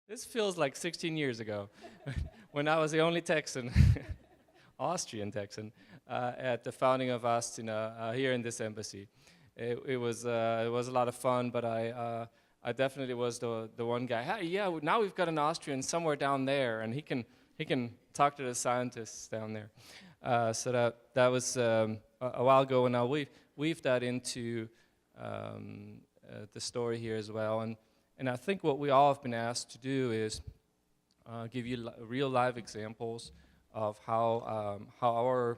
This feels like 16 years ago, when I was the only Texan, Austrian Texan, at the founding of Astina here in this embassy. It was a lot of fun, but I definitely was the one guy. Hey, yeah, now we've got an Austrian somewhere down there, and he can talk to the scientists down there. So that was a while ago, and now we've weaved that into the story here as well. And I think what we all have been asked to do is give you real live examples of how our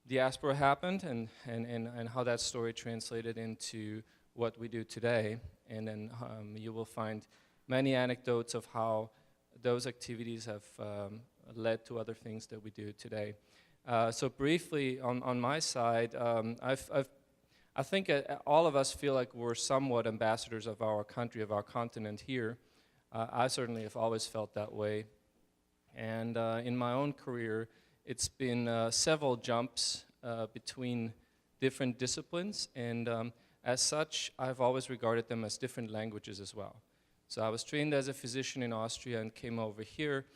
diaspora happened and how that story translated into what we do today. And then you will find many anecdotes of how those activities have led to other things that we do today. So briefly on my side, I think all of us feel like we're somewhat ambassadors of our country, of our continent here. I certainly have always felt that way. And in my own career, it's been several jumps between different disciplines, and as such, I've always regarded them as different languages as well. So I was trained as a physician in Austria and came over here.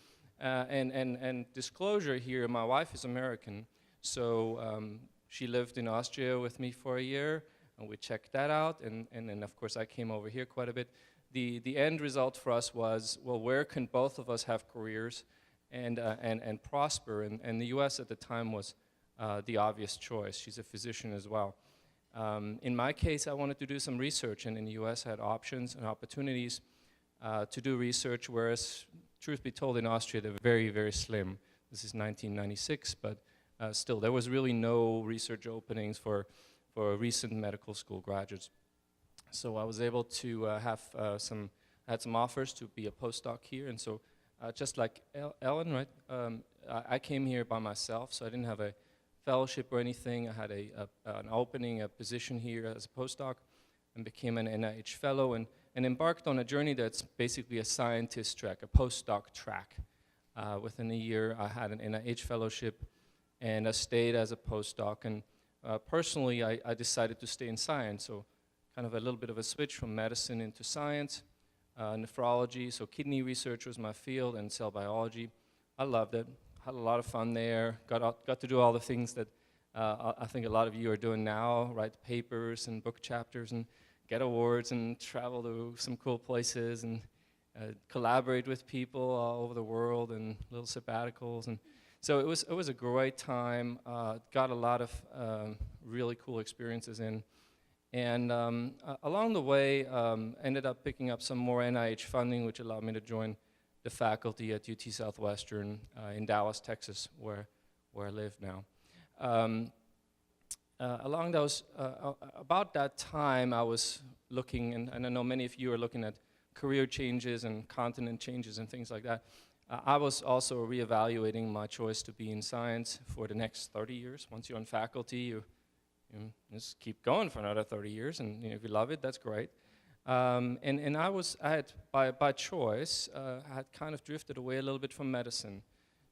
And disclosure here, my wife is American, so she lived in Austria with me for a year, and we checked that out, and then of course I came over here quite a bit. The end result for us was, well, where can both of us have careers and prosper? And the US at the time was the obvious choice. She's a physician as well. In my case, I wanted to do some research, and in the US I had options and opportunities to do research, whereas, truth be told, in Austria they're very, very slim. This is 1996, but still there was really no research openings for recent medical school graduates. So I was able to have some offers to be a postdoc here, and so just like Ellen, right? I came here by myself, so I didn't have a fellowship or anything. I had an opening, a position here as a postdoc, and became an NIH fellow, and embarked on a journey that's basically a scientist track, a postdoc track. Within a year, I had an NIH fellowship, and I stayed as a postdoc. And personally, I decided to stay in science, so kind of a little bit of a switch from medicine into science, nephrology, so kidney research was my field, and cell biology. I loved it, had a lot of fun there, got to do all the things that I think a lot of you are doing now, write papers and book chapters and get awards and travel to some cool places and collaborate with people all over the world and little sabbaticals. And so it was a great time, got a lot of really cool experiences in. And along the way, ended up picking up some more NIH funding, which allowed me to join the faculty at UT Southwestern in Dallas, Texas, where I live now. Along those, about that time, I was looking, and I know many of you are looking at career changes and continent changes and things like that. I was also reevaluating my choice to be in science for the next 30 years. Once you're on faculty, you just keep going for another 30 years, and if you love it, that's great. And I had, by choice, had kind of drifted away a little bit from medicine.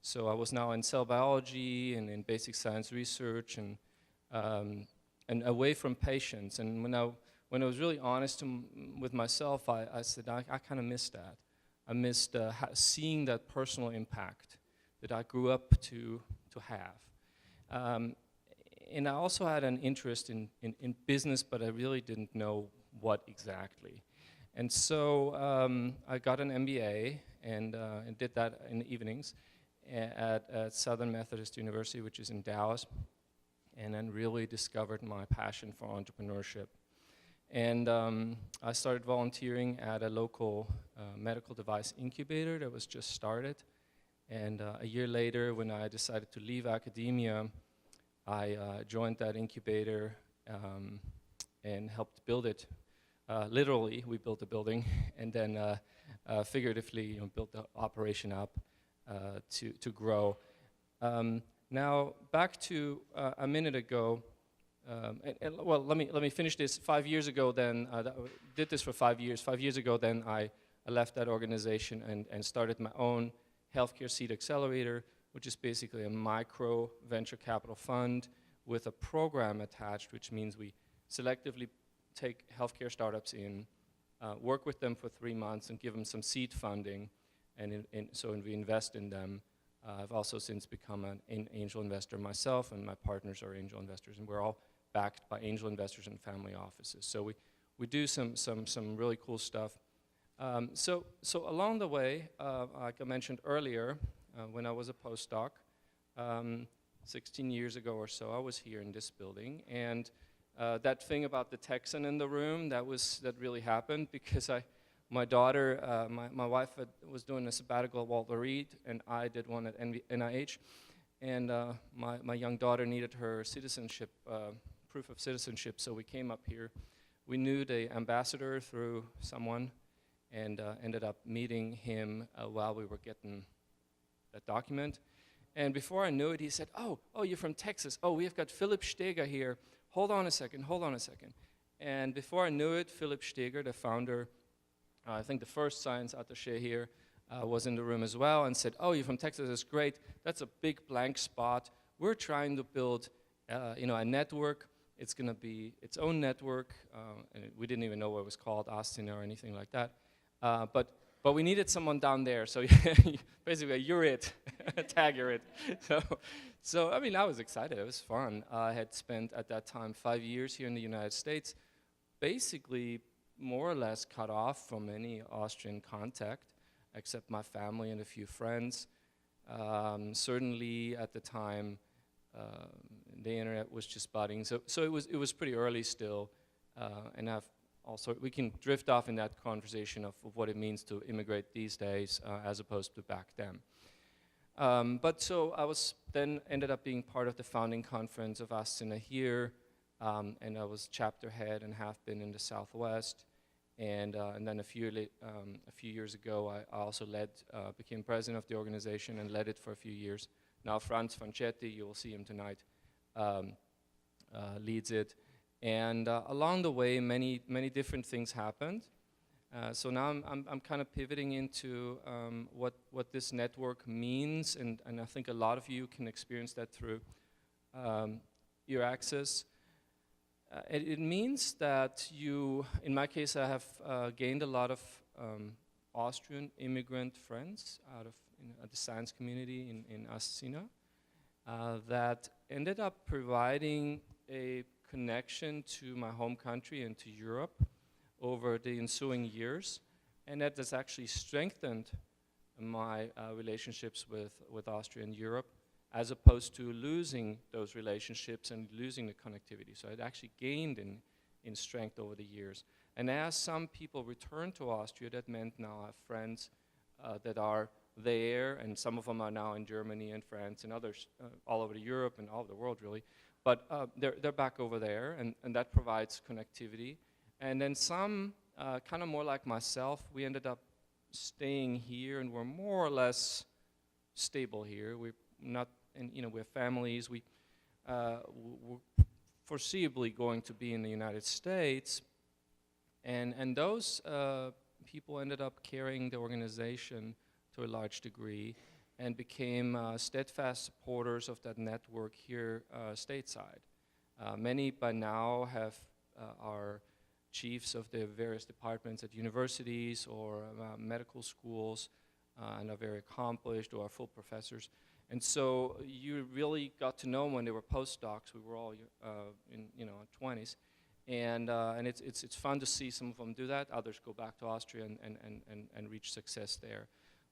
So I was now in cell biology and in basic science research and away from patients. And when I was really honest with myself, I said I kind of missed that. I missed seeing that personal impact that I grew up to have. And I also had an interest in business, but I really didn't know what exactly. And so I got an MBA and did that in the evenings at Southern Methodist University, which is in Dallas, and then really discovered my passion for entrepreneurship. And I started volunteering at a local medical device incubator that was just started. And a year later, when I decided to leave academia, I joined that incubator and helped build it. Literally, we built the building, and then figuratively, built the operation up to grow. Now, back to a minute ago. Well, let me finish this. 5 years ago, then did this for 5 years. 5 years ago, then I left that organization and started my own healthcare seed accelerator, which is basically a micro venture capital fund with a program attached, which means we selectively take healthcare startups in, work with them for 3 months and give them some seed funding, and we invest in them. I've also since become an angel investor myself, and my partners are angel investors, and we're all backed by angel investors and family offices. So we do some really cool stuff. So along the way, like I mentioned earlier, when I was a postdoc, 16 years ago or so, I was here in this building, and that thing about the Texan in the room, that really happened because my daughter, my wife was doing a sabbatical at Walter Reed, and I did one at NIH, and my young daughter needed her citizenship, proof of citizenship, so we came up here. We knew the ambassador through someone, and ended up meeting him while we were getting that document. And before I knew it, he said, oh, you're from Texas. Oh, we've got Philipp Steger here. Hold on a second. And before I knew it, Philipp Steger, the founder, I think the first science attaché here, was in the room as well, and said, oh, you're from Texas, that's great. That's a big blank spot. We're trying to build a network. It's going to be its own network. And we didn't even know what it was called, Astina or anything like that. But we needed someone down there, so basically, you're it. Tag, you're it. So I mean, I was excited. It was fun. I had spent at that time 5 years here in the United States, basically more or less cut off from any Austrian contact, except my family and a few friends. Certainly at the time, the internet was just budding, so it was pretty early still, and also, we can drift off in that conversation of what it means to immigrate these days as opposed to back then. But so I ended up being part of the founding conference of Astina here, and I was chapter head and have been in the Southwest. And then a few years ago, I also became president of the organization and led it for a few years. Now Franz Fanchetti, you will see him tonight, leads it. And along the way, many different things happened. So now I'm kind of pivoting into what this network means, and I think a lot of you can experience that through EURAXESS. It means that in my case, I have gained a lot of Austrian immigrant friends out of the science community in Astina that ended up providing a connection to my home country and to Europe over the ensuing years, and that has actually strengthened my relationships with Austria and Europe, as opposed to losing those relationships and losing the connectivity. So it actually gained in strength over the years. And as some people return to Austria, that meant now I have friends that are there, and some of them are now in Germany and France and others all over Europe and all over the world, really. But they're back over there, and that provides connectivity. And then some, kind of more like myself, we ended up staying here, and we're more or less stable here. We're not, and we have families. We're foreseeably going to be in the United States, and those people ended up carrying the organization to a large degree, and became steadfast supporters of that network here stateside. Many by now are chiefs of the various departments at universities or medical schools, and are very accomplished, or are full professors. And so you really got to know them when they were postdocs. We were all in our 20s, and it's fun to see some of them do that. Others go back to Austria and reach success there.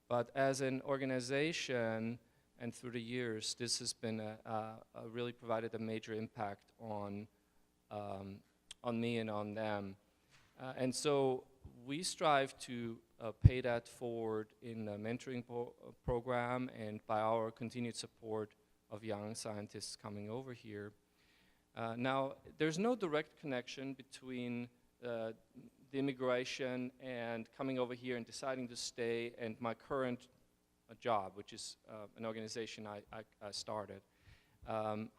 But as an organization, and through the years, this has been really provided a major impact on me and on them. And so we strive to pay that forward in the mentoring program and by our continued support of young scientists coming over here. Now, there's no direct connection between the immigration and coming over here and deciding to stay and my current job, which is an organization I started.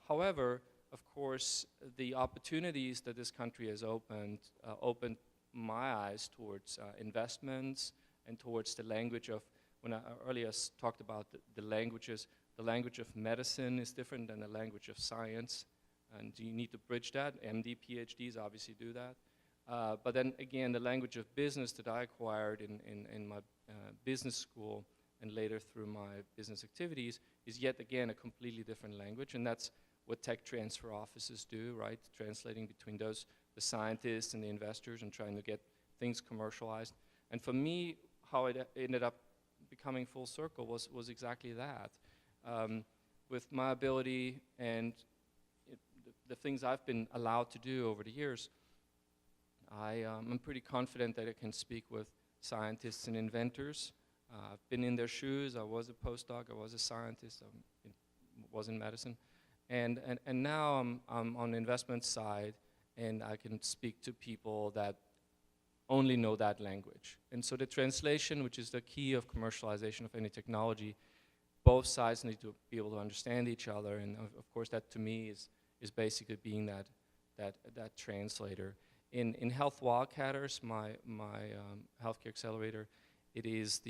However, of course, the opportunities that this country has opened my eyes towards investments and towards the language of, when I earlier talked about the languages, the language of medicine is different than the language of science, and you need to bridge that. MD, PhDs obviously do that. But then again, the language of business that I acquired in my business school and later through my business activities is yet again a completely different language, and that's what tech transfer offices do, right? Translating between the scientists and the investors and trying to get things commercialized. And for me, how it ended up becoming full circle was exactly that. With my ability and the things I've been allowed to do over the years, I'm pretty confident that I can speak with scientists and inventors. I've been in their shoes. I was a postdoc. I was a scientist. I was in medicine. And now I'm on the investment side, and I can speak to people that only know that language. And so the translation, which is the key of commercialization of any technology, both sides need to be able to understand each other. And of course, that to me is basically being that translator. In Health Wildcatters, my healthcare accelerator, it is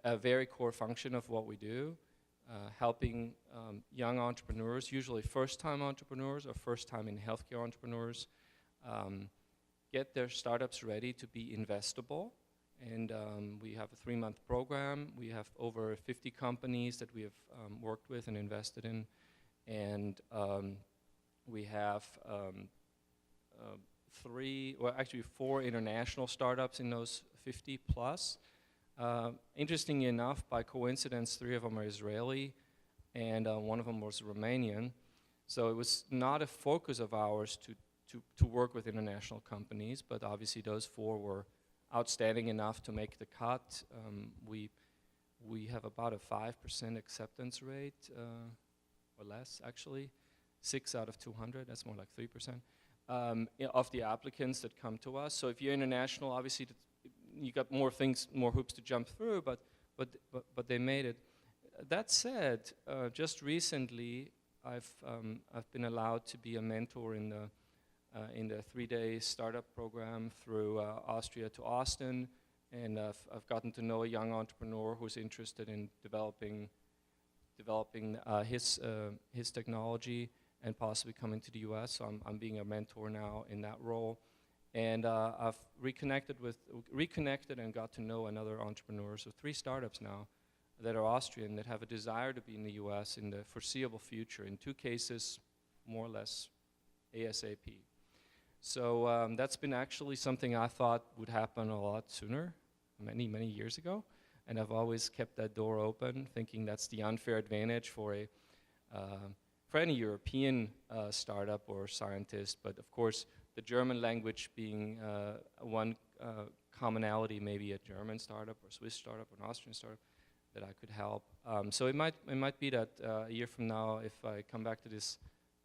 a very core function of what we do, helping young entrepreneurs, usually first-time entrepreneurs or first-time in healthcare entrepreneurs, get their startups ready to be investable. And we have a 3-month program. We have over 50 companies that we have worked with and invested in. And we have 4 international startups in those 50 plus. Interestingly enough, by coincidence, 3 of them are Israeli, and 1 of them was Romanian. So it was not a focus of ours to work with international companies, but obviously those 4 were outstanding enough to make the cut. We have about a 5% acceptance rate, or less actually, 6 out of 200, that's more like 3%, of the applicants that come to us. So if you're international, obviously you got more hoops to jump through, but they made it. That said, just recently I've been allowed to be a mentor in the 3-day startup program through Austria to Austin, and I've gotten to know a young entrepreneur who's interested in developing his technology and possibly coming to the US. So I'm being a mentor now in that role. And I've reconnected and got to know another entrepreneur. So 3 startups now that are Austrian that have a desire to be in the US in the foreseeable future. In 2 cases, more or less ASAP. So that's been actually something I thought would happen a lot sooner, many, many years ago. And I've always kept that door open, thinking that's the unfair advantage for any European startup or scientist. But of course, the German language being one commonality, maybe a German startup or Swiss startup or an Austrian startup that I could help. So it might be that a year from now, if I come back to this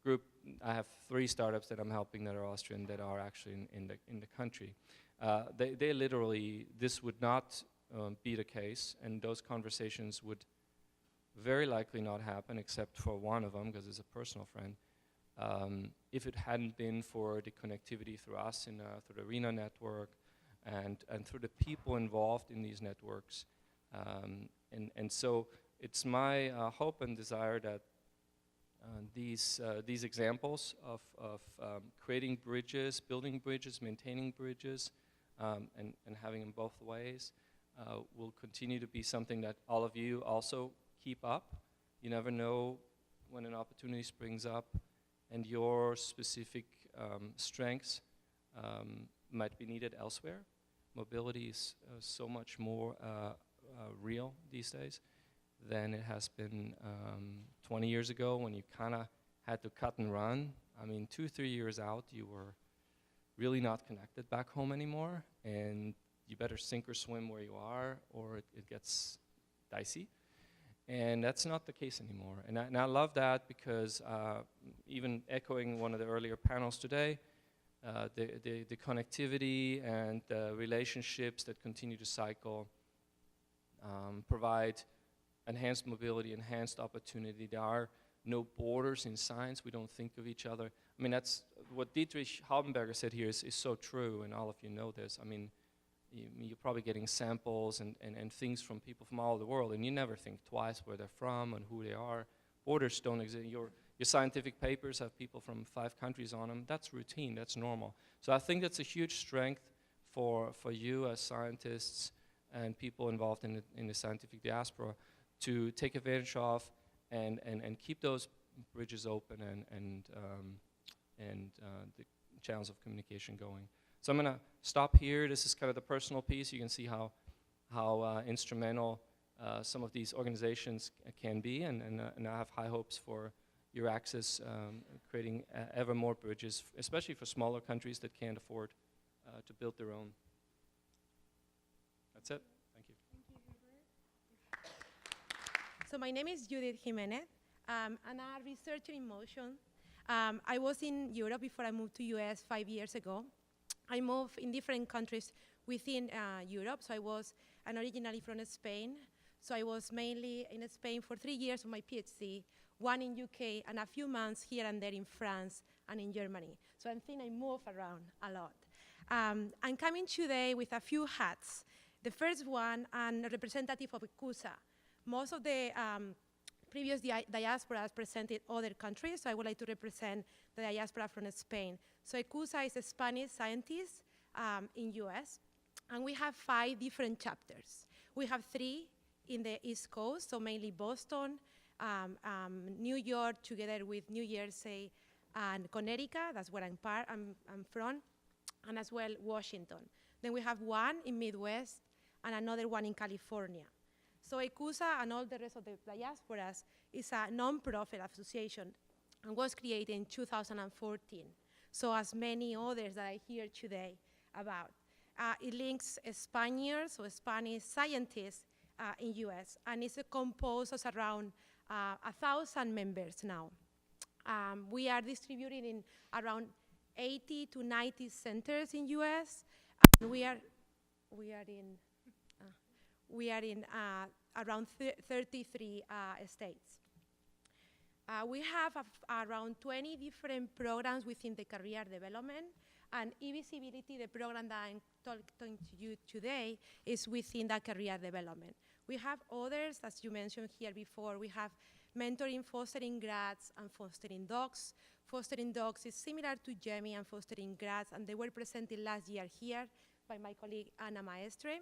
group, I have 3 startups that I'm helping that are Austrian that are actually in the country. They literally, this would not be the case, and those conversations would very likely not happen except for one of them, because it's a personal friend. If it hadn't been for the connectivity through us, through the ARENA network, and through the people involved in these networks. And so it's my hope and desire that these examples of creating bridges, building bridges, maintaining bridges, and having them both ways will continue to be something that all of you also keep up. You never know when an opportunity springs up and your specific strengths might be needed elsewhere. Mobility is so much more real these days than it has been 20 years ago, when you kind of had to cut and run. I mean, 2-3 years out, you were really not connected back home anymore, and you better sink or swim where you are, or it gets dicey. And that's not the case anymore. And I love that, because even echoing one of the earlier panels today, the connectivity and the relationships that continue to cycle provide enhanced mobility, enhanced opportunity. There are no borders in science. We don't think of each other. I mean, that's what Dietrich Haubenberger said here is so true, and all of you know this. I mean, you're probably getting samples and things from people from all over the world, and you never think twice where they're from and who they are. Borders don't exist. your scientific papers have people from 5 countries on them. That's routine, that's normal. So I think that's a huge strength for you as scientists and people involved in the scientific diaspora to take advantage of and keep those bridges open and the channels of communication going. So I'm gonna stop here. This is kind of the personal piece. You can see how instrumental some of these organizations can be, and I have high hopes for EURAXESS creating ever more bridges, especially for smaller countries that can't afford to build their own. That's it. Thank you. Thank you, Hubert. So my name is Judit Jimenez. I'm a researcher in motion. I was in Europe before I moved to US 5 years ago. I moved in different countries within Europe. So I was originally from Spain. So I was mainly in Spain for 3 years of my PhD, 1 in UK, and a few months here and there in France and in Germany. So I think I move around a lot. I'm coming today with a few hats. The first one, a representative of ECUSA. Most of the previous diasporas presented other countries, so I would like to represent the diaspora from Spain. So ECUSA is a Spanish scientist in US, and we have 5 different chapters. We have 3 in the East Coast, so mainly Boston, New York, together with New Jersey and Connecticut, that's where I'm from, and as well Washington. Then we have 1 in Midwest and another 1 in California. So ECUSA and all the rest of the diasporas is a non-profit association and was created in 2014. So as many others that I hear today about. It links Spaniards or Spanish scientists in US, and it's composed of around 1,000 members now. We are distributed in around 80 to 90 centers in US, and we are in around 33 states. We have around 20 different programs within the career development, and e-visibility, the program that I'm talking to you today, is within that career development. We have others, as you mentioned here before. We have mentoring, fostering grads, and fostering docs. Fostering docs is similar to GEMI and fostering grads, and they were presented last year here by my colleague Anna Maestre.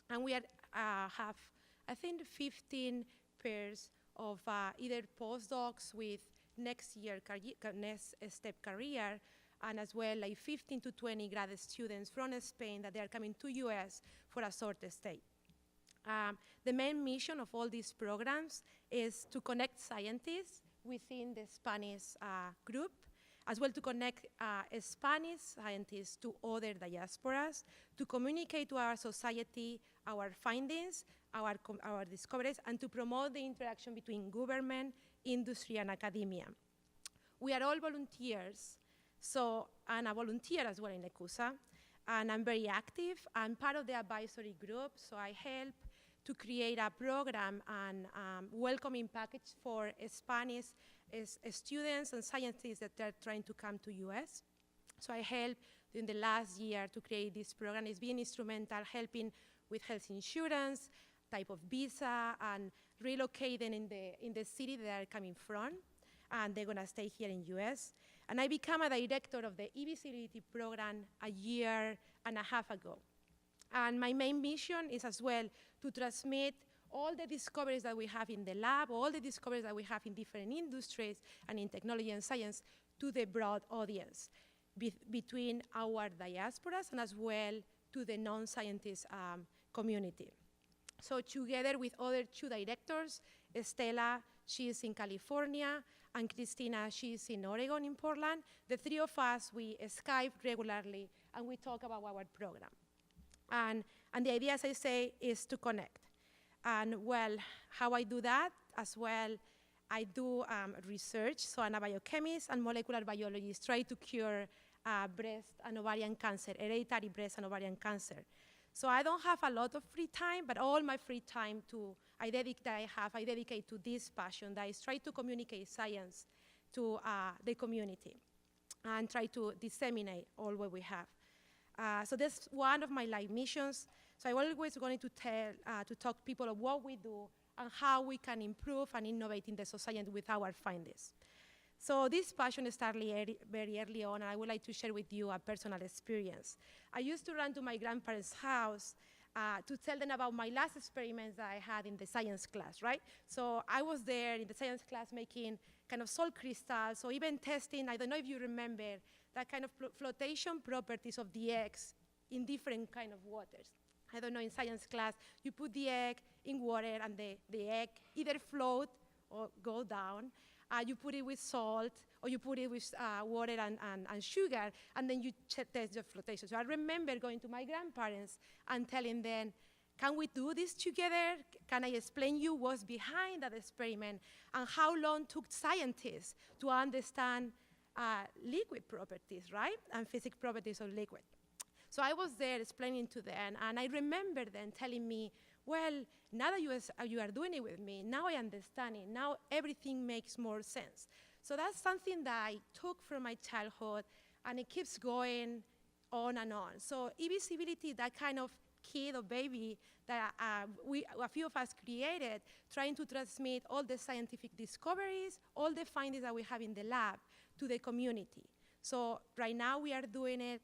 And we have, I think, 15 pairs of either postdocs with next step career, and as well like 15 to 20 grad students from Spain that they are coming to US for a short stay. The main mission of all these programs is to connect scientists within the Spanish group, as well to connect Spanish scientists to other diasporas, to communicate to our society our findings, our discoveries, and to promote the interaction between government, industry, and academia. We are all volunteers, so I'm a volunteer as well in ECUSA, and I'm very active. I'm part of the advisory group, so I help to create a program and welcoming package for Spanish students and scientists that are trying to come to US. So I helped in the last year to create this program. It's been instrumental helping with health insurance, type of visa, and relocating in the city they are coming from, and they're gonna stay here in US. And I became a director of the e-visibility program a year and a half ago. And my main mission is as well to transmit all the discoveries that we have in the lab, all the discoveries that we have in different industries and in technology and science to the broad audience, between our diasporas and as well to the non-scientist community. So together with other 2 directors, Estela, she's in California, and Christina, she's in Oregon, in Portland. The 3 of us, we Skype regularly, and we talk about our program. And the idea, as I say, is to connect. And well, how I do that as well, I do research, so I'm a biochemist and molecular biologist, try to cure breast and ovarian cancer, hereditary breast and ovarian cancer. So I don't have a lot of free time, but all my free time I dedicate to this passion, that is try to communicate science to the community and try to disseminate all what we have. So that's one of my life missions. So I'm always going to talk to people of what we do and how we can improve and innovate in the society with our findings. So this passion started very early on, and I would like to share with you a personal experience. I used to run to my grandparents' house to tell them about my last experiments that I had in the science class, right? So I was there in the science class making kind of salt crystals, or even testing, I don't know if you remember, that kind of flotation properties of the eggs in different kind of waters. I don't know, in science class, you put the egg in water, and the egg either float or go down. You put it with salt, or you put it with water and sugar, and then you test the flotation. So I remember going to my grandparents and telling them, can we do this together? Can I explain you what's behind that experiment, and how long took scientists to understand liquid properties, right? And physics properties of liquid. So I was there explaining to them, and I remember them telling me, well, now that you are doing it with me, now I understand it. Now everything makes more sense. So that's something that I took from my childhood, and it keeps going on and on. So e-visibility, that kind of kid or baby that a few of us created, trying to transmit all the scientific discoveries, all the findings that we have in the lab to the community. So right now we are doing it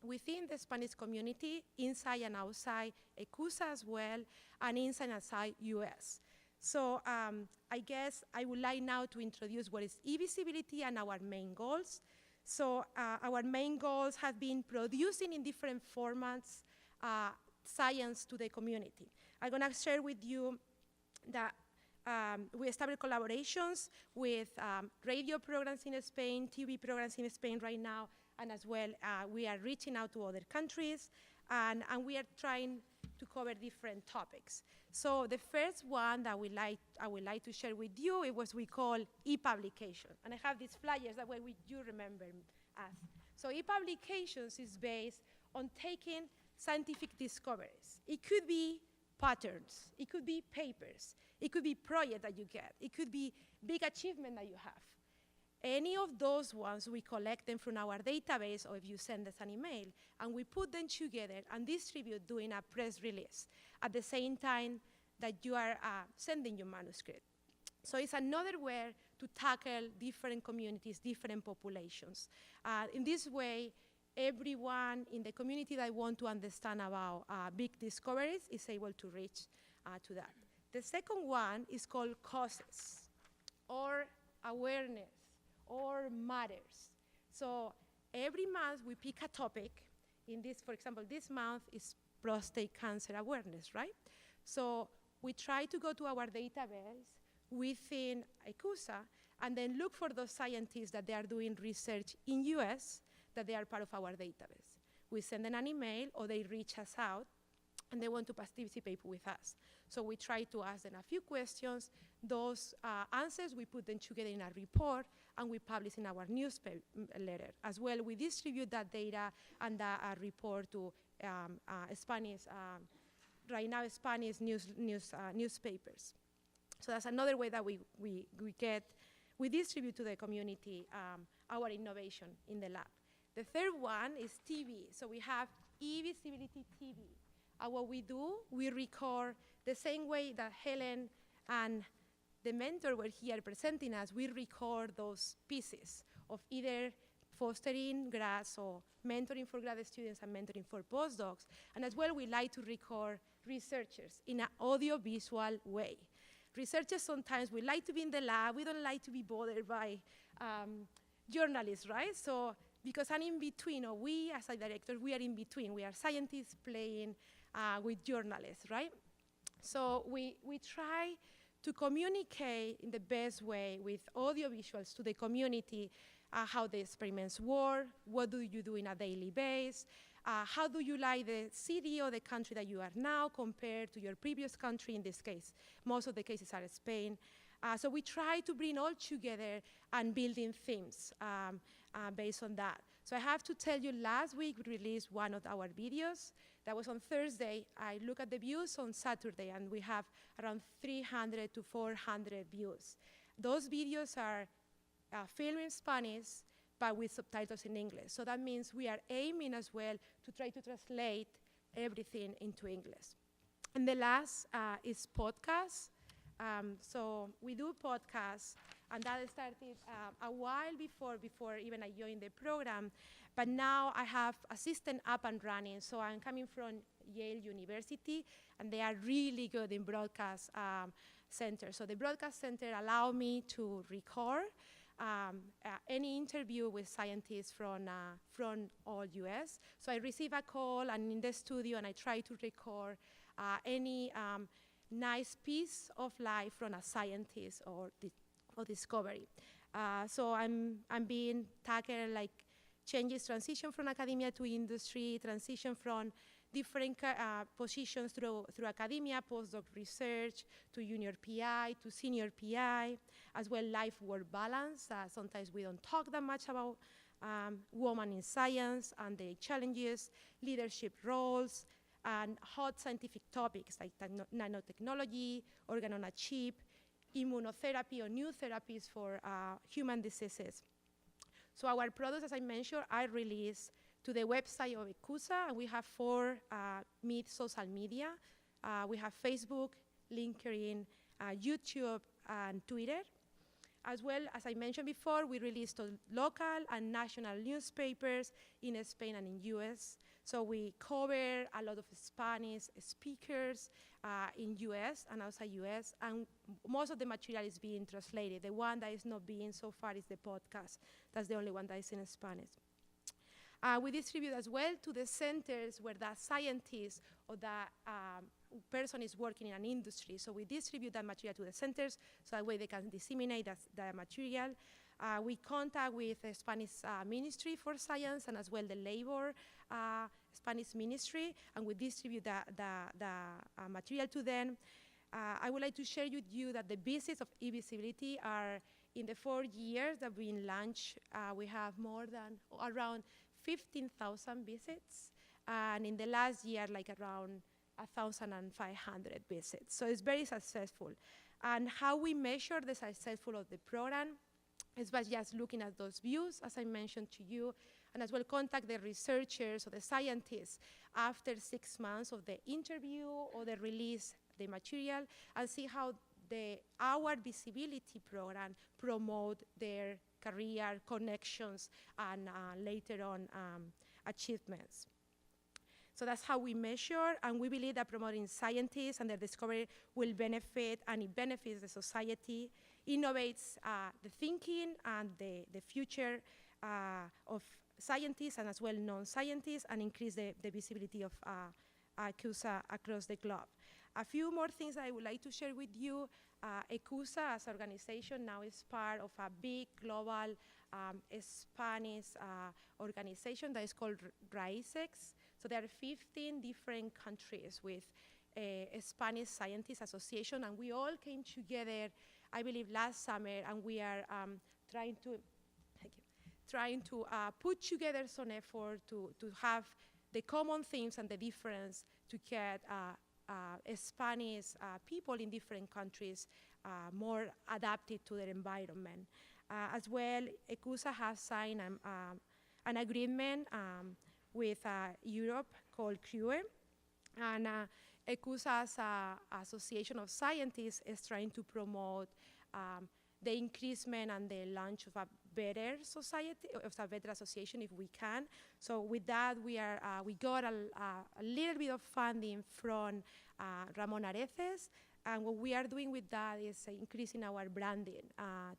within the Spanish community, inside and outside ECUSA as well, and inside and outside US. So I guess I would like now to introduce what is e-visibility and our main goals. So our main goals have been producing in different formats science to the community. I'm gonna share with you that we established collaborations with radio programs in Spain, TV programs in Spain right now, and as well, we are reaching out to other countries, and we are trying to cover different topics. So the first one that I would like to share with you, it was we call e-publication. And I have these flyers that way you remember us. So e-publications is based on taking scientific discoveries. It could be patterns, it could be papers, it could be projects that you get, it could be big achievement that you have. Any of those ones, we collect them from our database, or if you send us an email, and we put them together and distribute doing a press release at the same time that you are sending your manuscript. So it's another way to tackle different communities, different populations. In this way, everyone in the community that want to understand about big discoveries is able to reach to that. The second one is called causes, or awareness, or matters. So every month we pick a topic. In this, for example, this month is prostate cancer awareness, right? So we try to go to our database within ECUSA and then look for those scientists that they are doing research in US, that they are part of our database. We send them an email, or they reach us out, and they want to participate with us. So we try to ask them a few questions. Those answers, we put them together in a report, and we publish in our newsletter. As well, we distribute that data and that report to Spanish, right now, Spanish newspapers. So that's another way that we distribute to the community our innovation in the lab. The third one is TV. So we have e-visibility TV. What we do, we record the same way that Helen and the mentor were here presenting us. We record those pieces of either fostering grads or mentoring for grad students and mentoring for postdocs. And as well, we like to record researchers in an audiovisual way. Researchers sometimes, we like to be in the lab. We don't like to be bothered by journalists, right? So, because I'm in between, or we as a director, we are in between. We are scientists playing with journalists, right? So we try to communicate in the best way with audiovisuals to the community how the experiments work, what do you do in a daily basis, how do you like the city or the country that you are now compared to your previous country. In this case, most of the cases are Spain. So we try to bring all together and building themes based on that. So I have to tell you, last week we released one of our videos. That was on Thursday. I look at the views on Saturday, and we have around 300 to 400 views. Those videos are filmed in Spanish, but with subtitles in English. So that means we are aiming as well to try to translate everything into English. And the last is podcasts. So we do podcasts And that started a while before even I joined the program. But now I have a system up and running. So I'm coming from Yale University, and they are really good in broadcast center. So the broadcast center allow me to record any interview with scientists from all US. So I receive a call, and in the studio, and I try to record any nice piece of life from a scientist or discovery. So I'm being tackled like changes, transition from academia to industry, transition from different positions through academia, postdoc research, to junior PI, to senior PI, as well life-work balance. Sometimes we don't talk that much about women in science and the challenges, leadership roles, and hot scientific topics like nanotechnology, organ on a chip, immunotherapy or new therapies for human diseases. So our products, as I mentioned, are released to the website of ECUSA, and we have 4 social media. We have Facebook, LinkedIn, YouTube, and Twitter. As well, as I mentioned before, we release to local and national newspapers in Spain and in US. So we cover a lot of Spanish speakers in US and outside US, and most of the material is being translated. The one that is not being so far is the podcast. That's the only one that is in Spanish. We distribute as well to the centers where that scientist or that person is working in an industry. So we distribute that material to the centers so that way they can disseminate that material. We contact with the Spanish Ministry for Science and as well the Labor Spanish Ministry, and we distribute the material to them. I would like to share with you that the visits of e-visibility are in the 4 years that we've been launched. We have more than around 15,000 visits, and in the last year, like around 1,500 visits. So it's very successful. And how we measure the successful of the program is by just looking at those views, as I mentioned to you, and as well contact the researchers or the scientists after 6 months of the interview or the release the material, and see how our visibility program promote their career connections and later on achievements. So that's how we measure, and we believe that promoting scientists and their discovery will benefit, and it benefits the society, innovates the thinking and the future of scientists and as well non-scientists, and increase the visibility of ECUSA across the globe. A few more things that I would like to share with you. ECUSA as an organization now is part of a big global Spanish organization that is called Zajicek. So there are 15 different countries with a Spanish Scientists Association, and we all came together, I believe, last summer, and we are trying to put together some effort to have the common themes and the difference to get Spanish people in different countries more adapted to their environment. As well, ECUSA has signed an agreement with Europe called CURE, and ECUSA as an association of scientists is trying to promote the increasement and the launch of a better society, of a better association if we can. So with that, we got a little bit of funding from Ramon Areces, and what we are doing with that is increasing our branding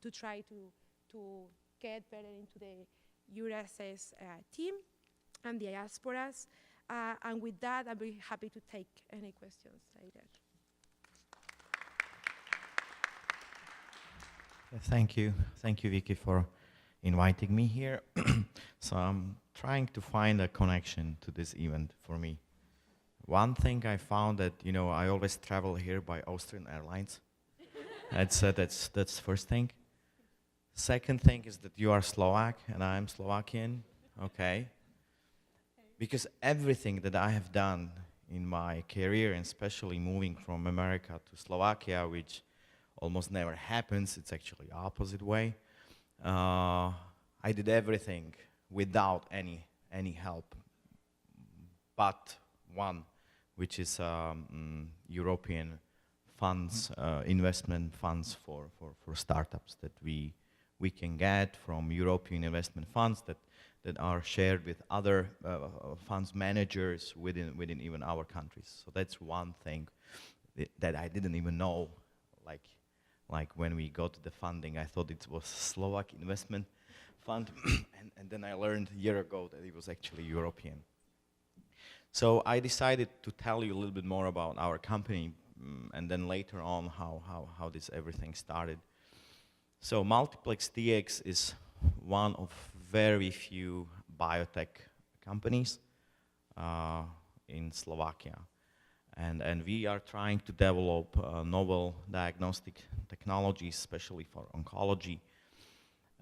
to try to get better into the EURAXESS team and the Diasporas. And with that, I'll be happy to take any questions later. Thank you, Vicky, for inviting me here. So I'm trying to find a connection to this event for me. One thing I found that, I always travel here by Austrian Airlines. That's the first thing. Second thing is that you are Slovak and I'm Slovakian. Okay. Because everything that I have done in my career, and especially moving from America to Slovakia, which almost never happens, it's actually opposite way. I did everything without any help, but one, which is European funds, investment funds for startups that we can get from European investment funds that are shared with other funds managers within even our countries. So that's one thing that I didn't even know. Like when we got the funding, I thought it was Slovak investment fund, and then I learned a year ago that it was actually European. So I decided to tell you a little bit more about our company, and then later on how this everything started. So MultiplexDx is one of very few biotech companies in Slovakia. And we are trying to develop novel diagnostic technologies, especially for oncology.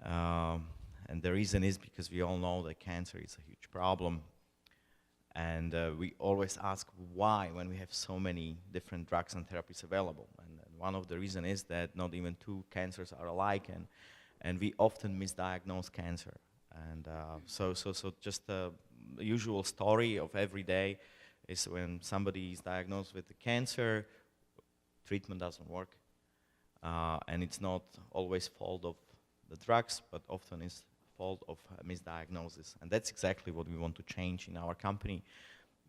And the reason is because we all know that cancer is a huge problem. And we always ask why when we have so many different drugs and therapies available. And one of the reasons is that not even two cancers are alike, and we often misdiagnose cancer. And so just the usual story of every day is when somebody is diagnosed with a cancer, treatment doesn't work. And it's not always fault of the drugs, but often is fault of misdiagnosis. And that's exactly what we want to change in our company.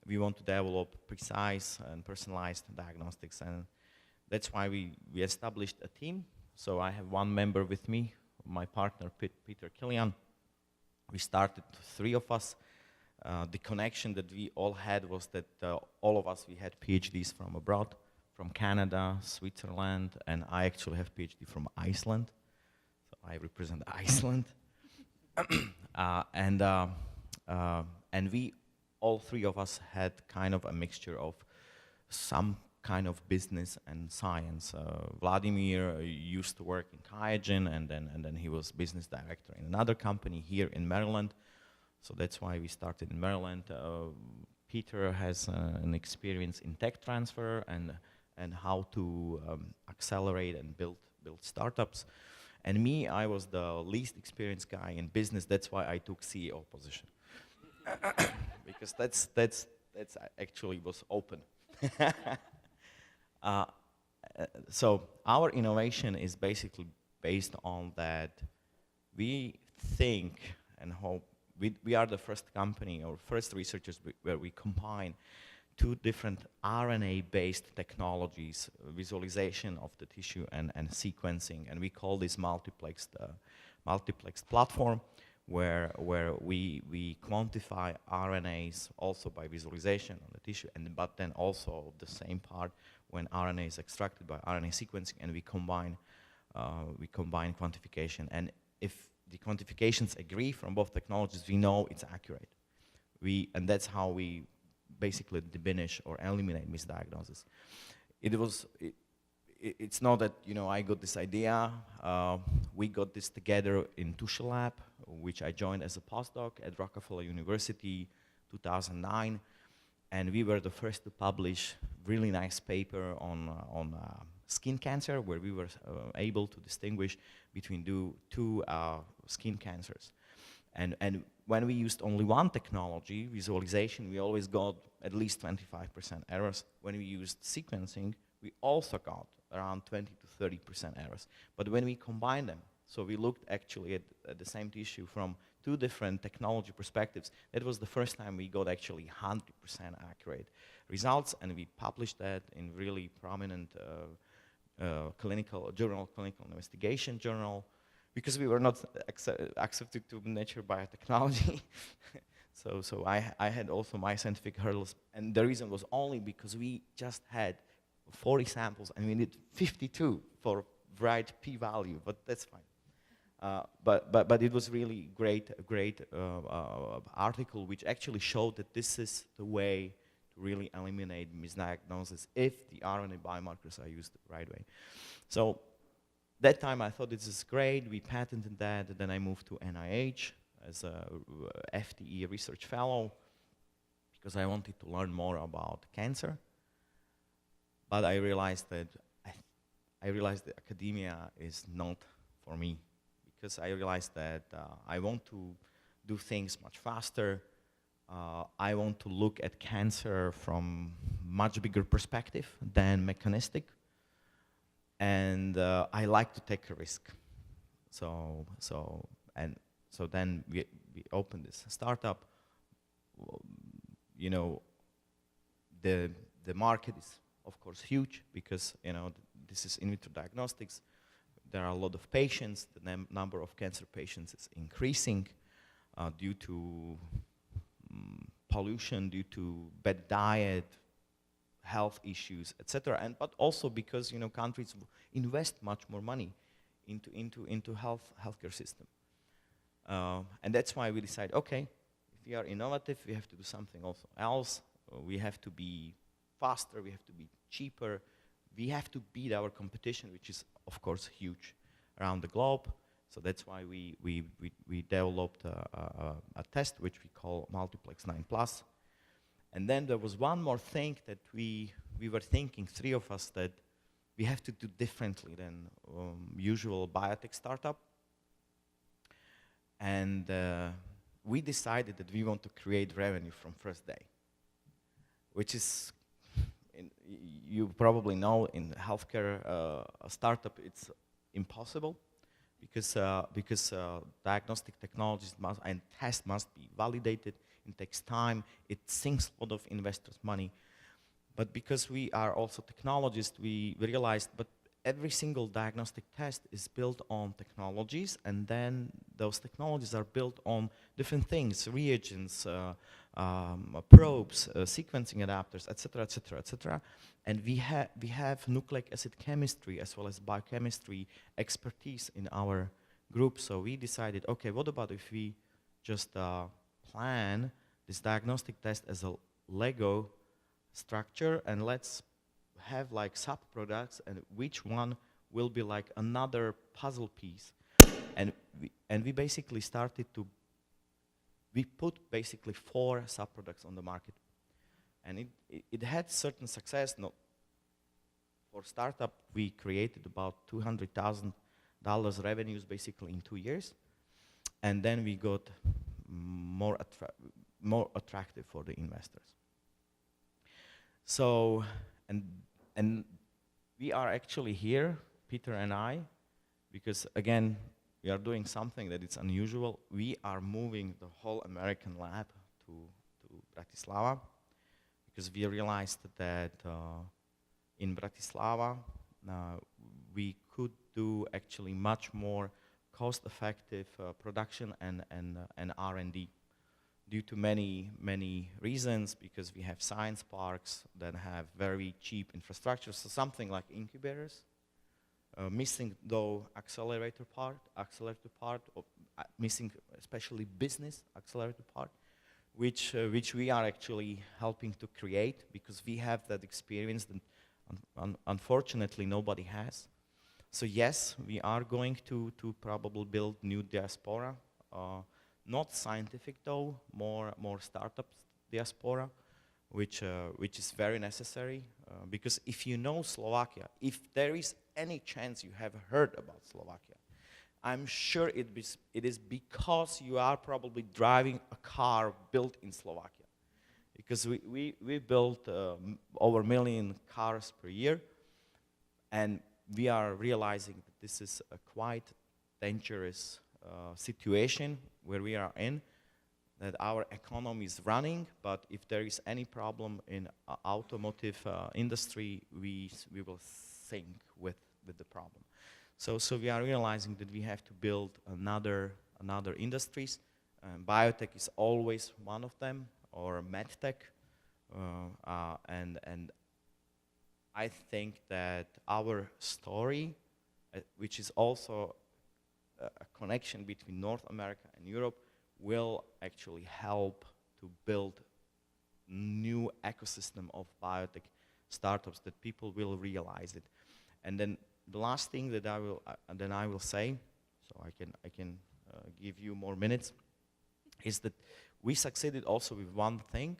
We want to develop precise and personalized diagnostics. And that's why we established a team. So I have one member with me, my partner, Peter Killian. We started 3 of us. The connection that we all had was that all of us, we had PhDs from abroad, from Canada, Switzerland, and I actually have PhD from Iceland. So I represent Iceland. And we, all 3 of us, had kind of a mixture of some kind of business and science. Vladimir used to work in QIAGEN, and then he was business director in another company here in Maryland. So that's why we started in Maryland. Peter has an experience in tech transfer and how to accelerate and build startups. And me, I was the least experienced guy in business. That's why I took CEO position, because that's actually was open. So our innovation is basically based on that. We think and hope. We are the first company or first researchers where we combine 2 different RNA-based technologies, visualization of the tissue and sequencing, and we call this multiplexed platform, where we quantify RNAs also by visualization on the tissue, but then also the same part when RNA is extracted by RNA sequencing, and we combine quantification. And if the quantifications agree from both technologies, we know it's accurate. And that's how we basically diminish or eliminate misdiagnosis. It's not that I got this idea. We got this together in Tusha Lab, which I joined as a postdoc at Rockefeller University, 2009, and we were the first to publish really nice paper on skin cancer, where we were able to distinguish between 2 skin cancers. And when we used only one technology, visualization, we always got at least 25% errors. When we used sequencing, we also got around 20 to 30% errors. But when we combined them, so we looked actually at the same tissue from 2 different technology perspectives, that was the first time we got actually 100% accurate results, and we published that in really prominent clinical investigation journal, because we were not accepted to Nature Biotechnology. so I had also my scientific hurdles, and the reason was only because we just had 40 samples and we need 52 for right p-value, but that's fine. But it was really great article which actually showed that this is the way to really eliminate misdiagnosis if the RNA biomarkers are used the right way. So that time I thought this is great. We patented that, and then I moved to NIH as a FTE research fellow because I wanted to learn more about cancer. But I realized that academia is not for me, because I realized that I want to do things much faster. I want to look at cancer from much bigger perspective than mechanistic. and I like to take a risk. So then we opened this startup. You know, the market is of course huge because this is in vitro diagnostics. There are a lot of patients. The number of cancer patients is increasing due to pollution, due to bad diet, health issues, etc. And but also because countries invest much more money into healthcare system. And that's why we decide, okay, if we are innovative, we have to do something also else. We have to be faster, we have to be cheaper, we have to beat our competition, which is of course huge around the globe. So that's why we developed a test which we call Multiplex 9+. And then there was one more thing that we were thinking, three of us, that we have to do differently than usual biotech startup. And we decided that we want to create revenue from first day, which is, you probably know, in healthcare a startup, it's impossible because diagnostic technologies and tests must be validated. It takes time. It sinks a lot of investors' money. But because we are also technologists, we realized, but every single diagnostic test is built on technologies, and then those technologies are built on different things, reagents, probes, sequencing adapters, etc., etc., etc. And we have nucleic acid chemistry as well as biochemistry expertise in our group. So we decided, okay, what about if we just plan this diagnostic test as a Lego structure, and let's have like sub-products, and which one will be like another puzzle piece. And we basically started to, we put basically 4 sub-products on the market. And it had certain success. No, for startup, we created about $200,000 revenues basically in 2 years. And then we got more attractive for the investors. So, and we are actually here, Peter and I, because again, we are doing something that is unusual. We are moving the whole American lab to Bratislava, because we realized that in Bratislava we could do actually much more cost-effective production and R&D. Due to many reasons, because we have science parks that have very cheap infrastructure, so something like incubators, missing though accelerator part, or missing especially business accelerator part, which we are actually helping to create, because we have that experience that unfortunately nobody has. So yes, we are going to probably build new Diaspora. Not scientific though, more startups Diaspora, which is very necessary, because if you know Slovakia, if there is any chance you have heard about Slovakia, I'm sure it is because you are probably driving a car built in Slovakia, because we build over 1 million cars per year, and we are realizing that this is a quite dangerous situation where we are in, that our economy is running, but if there is any problem in automotive industry, we will sink with the problem. So we are realizing that we have to build another industries. Biotech is always one of them, or medtech, and I think that our story, which is also a connection between North America and Europe, will actually help to build new ecosystem of biotech startups that people will realize it. And then the last thing that I will say, so I can give you more minutes, is that we succeeded also with one thing,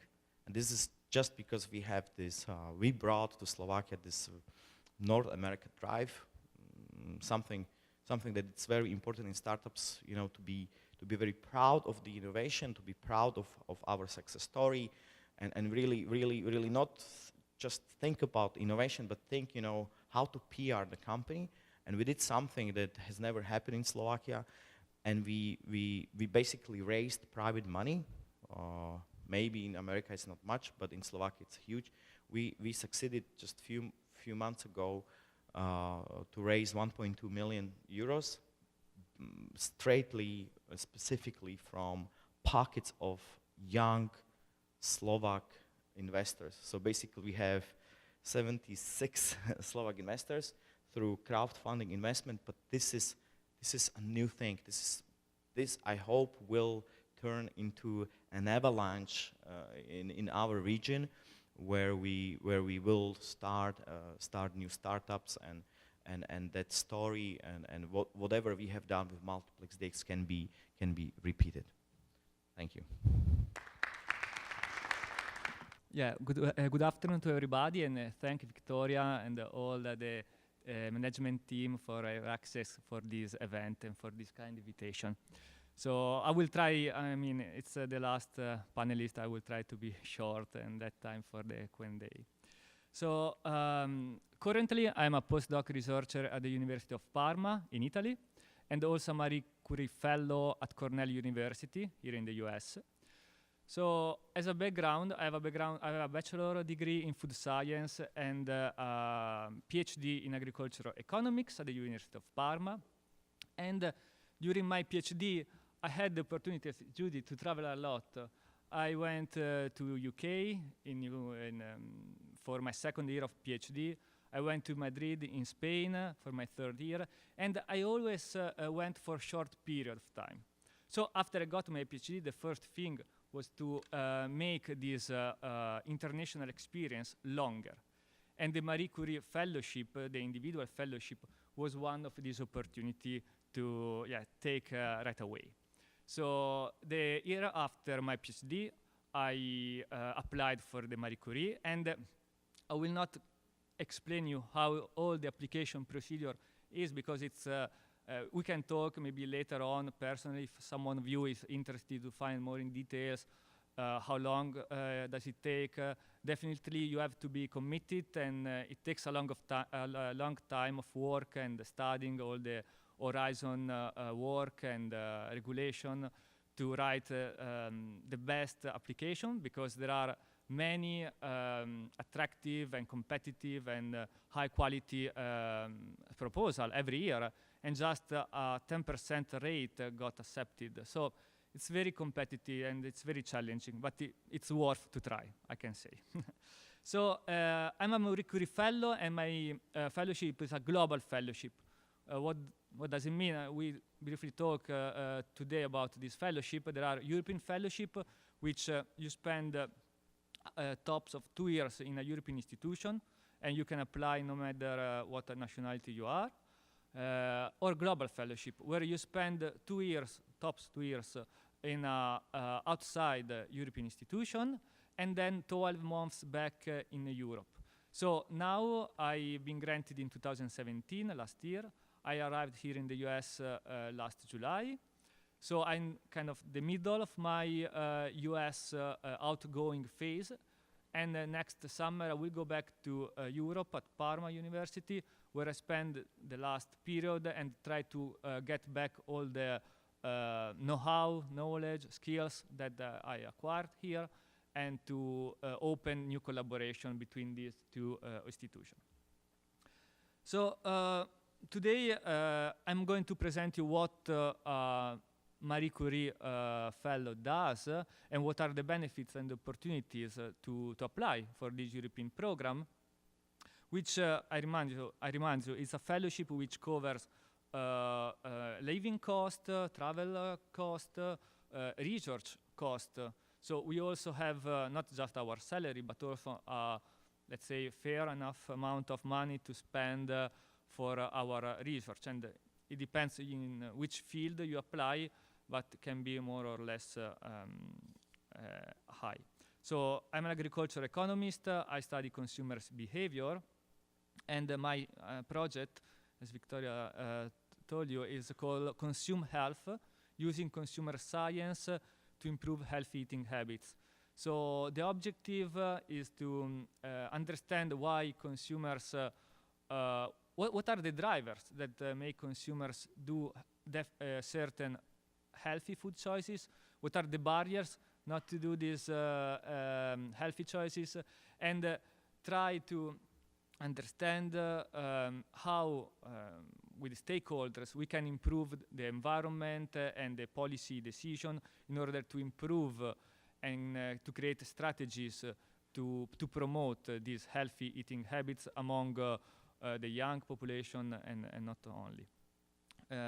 and this is just because we have this, we brought to Slovakia this North America drive, something that it's very important in startups, to be very proud of the innovation, to be proud of our success story, and really not just think about innovation, but think, you know, how to PR the company. And we did something that has never happened in Slovakia. And we basically raised private money. Maybe in America it's not much, but in Slovakia it's huge. We succeeded just few months ago to raise 1.2 million euros, specifically from pockets of young Slovak investors. So basically we have 76 Slovak investors through crowdfunding investment, but this is a new thing. This I hope will turn into an avalanche in our region, where we will start new startups, and that story and whatever we have done with MultiplexDx can be repeated. Thank you. Yeah, good afternoon to everybody, and thank Victoria and all the management team for EURAXESS for this event and for this kind of invitation. So I will try, I mean, it's the last panelist, I will try to be short and that time for the Q&A. So currently I'm a postdoc researcher at the University of Parma in Italy, and also Marie Curie Fellow at Cornell University here in the US. So as a background, I have a bachelor degree in food science and a PhD in agricultural economics at the University of Parma. And during my PhD, I had the opportunity, as Judit, to travel a lot. I went to UK for my second year of PhD. I went to Madrid in Spain for my third year. And I always went for a short period of time. So after I got my PhD, the first thing was to make this international experience longer. And the Marie Curie Fellowship, the individual fellowship, was one of these opportunities to take right away. So the year after my PhD, I applied for the Marie Curie, and I will not explain you how all the application procedure is, because it's we can talk maybe later on personally if someone of you is interested to find more in details. How long does it take? Definitely you have to be committed, and it takes a long time of work and studying all the horizon work and regulation to write the best application, because there are many attractive and competitive and high quality proposal every year, and just a 10% rate got accepted. So it's very competitive and it's very challenging, but it's worth to try, I can say. So I'm a Marie Curie Fellow, and my fellowship is a global fellowship. What does it mean? We briefly talk today about this fellowship. There are European fellowship, which you spend tops of 2 years in a European institution, and you can apply no matter what nationality you are. Or global fellowship, where you spend 2 years, tops 2 years, in a outside European institution, and then 12 months back in Europe. So now I've been granted in 2017, last year. I arrived here in the US last July. So I'm kind of the middle of my US outgoing phase. And next summer I will go back to Europe at Parma University, where I spend the last period and try to get back all the know-how, knowledge, skills that I acquired here, and to open new collaboration between these two institutions. So today I'm going to present you what Marie Curie Fellow does, and what are the benefits and opportunities to apply for this European program, which I remind you is a fellowship which covers living cost, travel cost, research cost. So we also have not just our salary, but also let's say fair enough amount of money to spend for our research, and it depends in which field you apply, but can be more or less high. So I'm an agricultural economist. I study consumers' behavior, and my project, as Victoria told you, is called CONSUMEHealth, using consumer science to improve healthy eating habits. So the objective is to understand why consumers, what are the drivers that make consumers do certain healthy food choices, what are the barriers not to do these healthy choices, and try to understand how, with stakeholders, we can improve the environment and the policy decision in order to improve and to create strategies to promote these healthy eating habits among the young population and not only.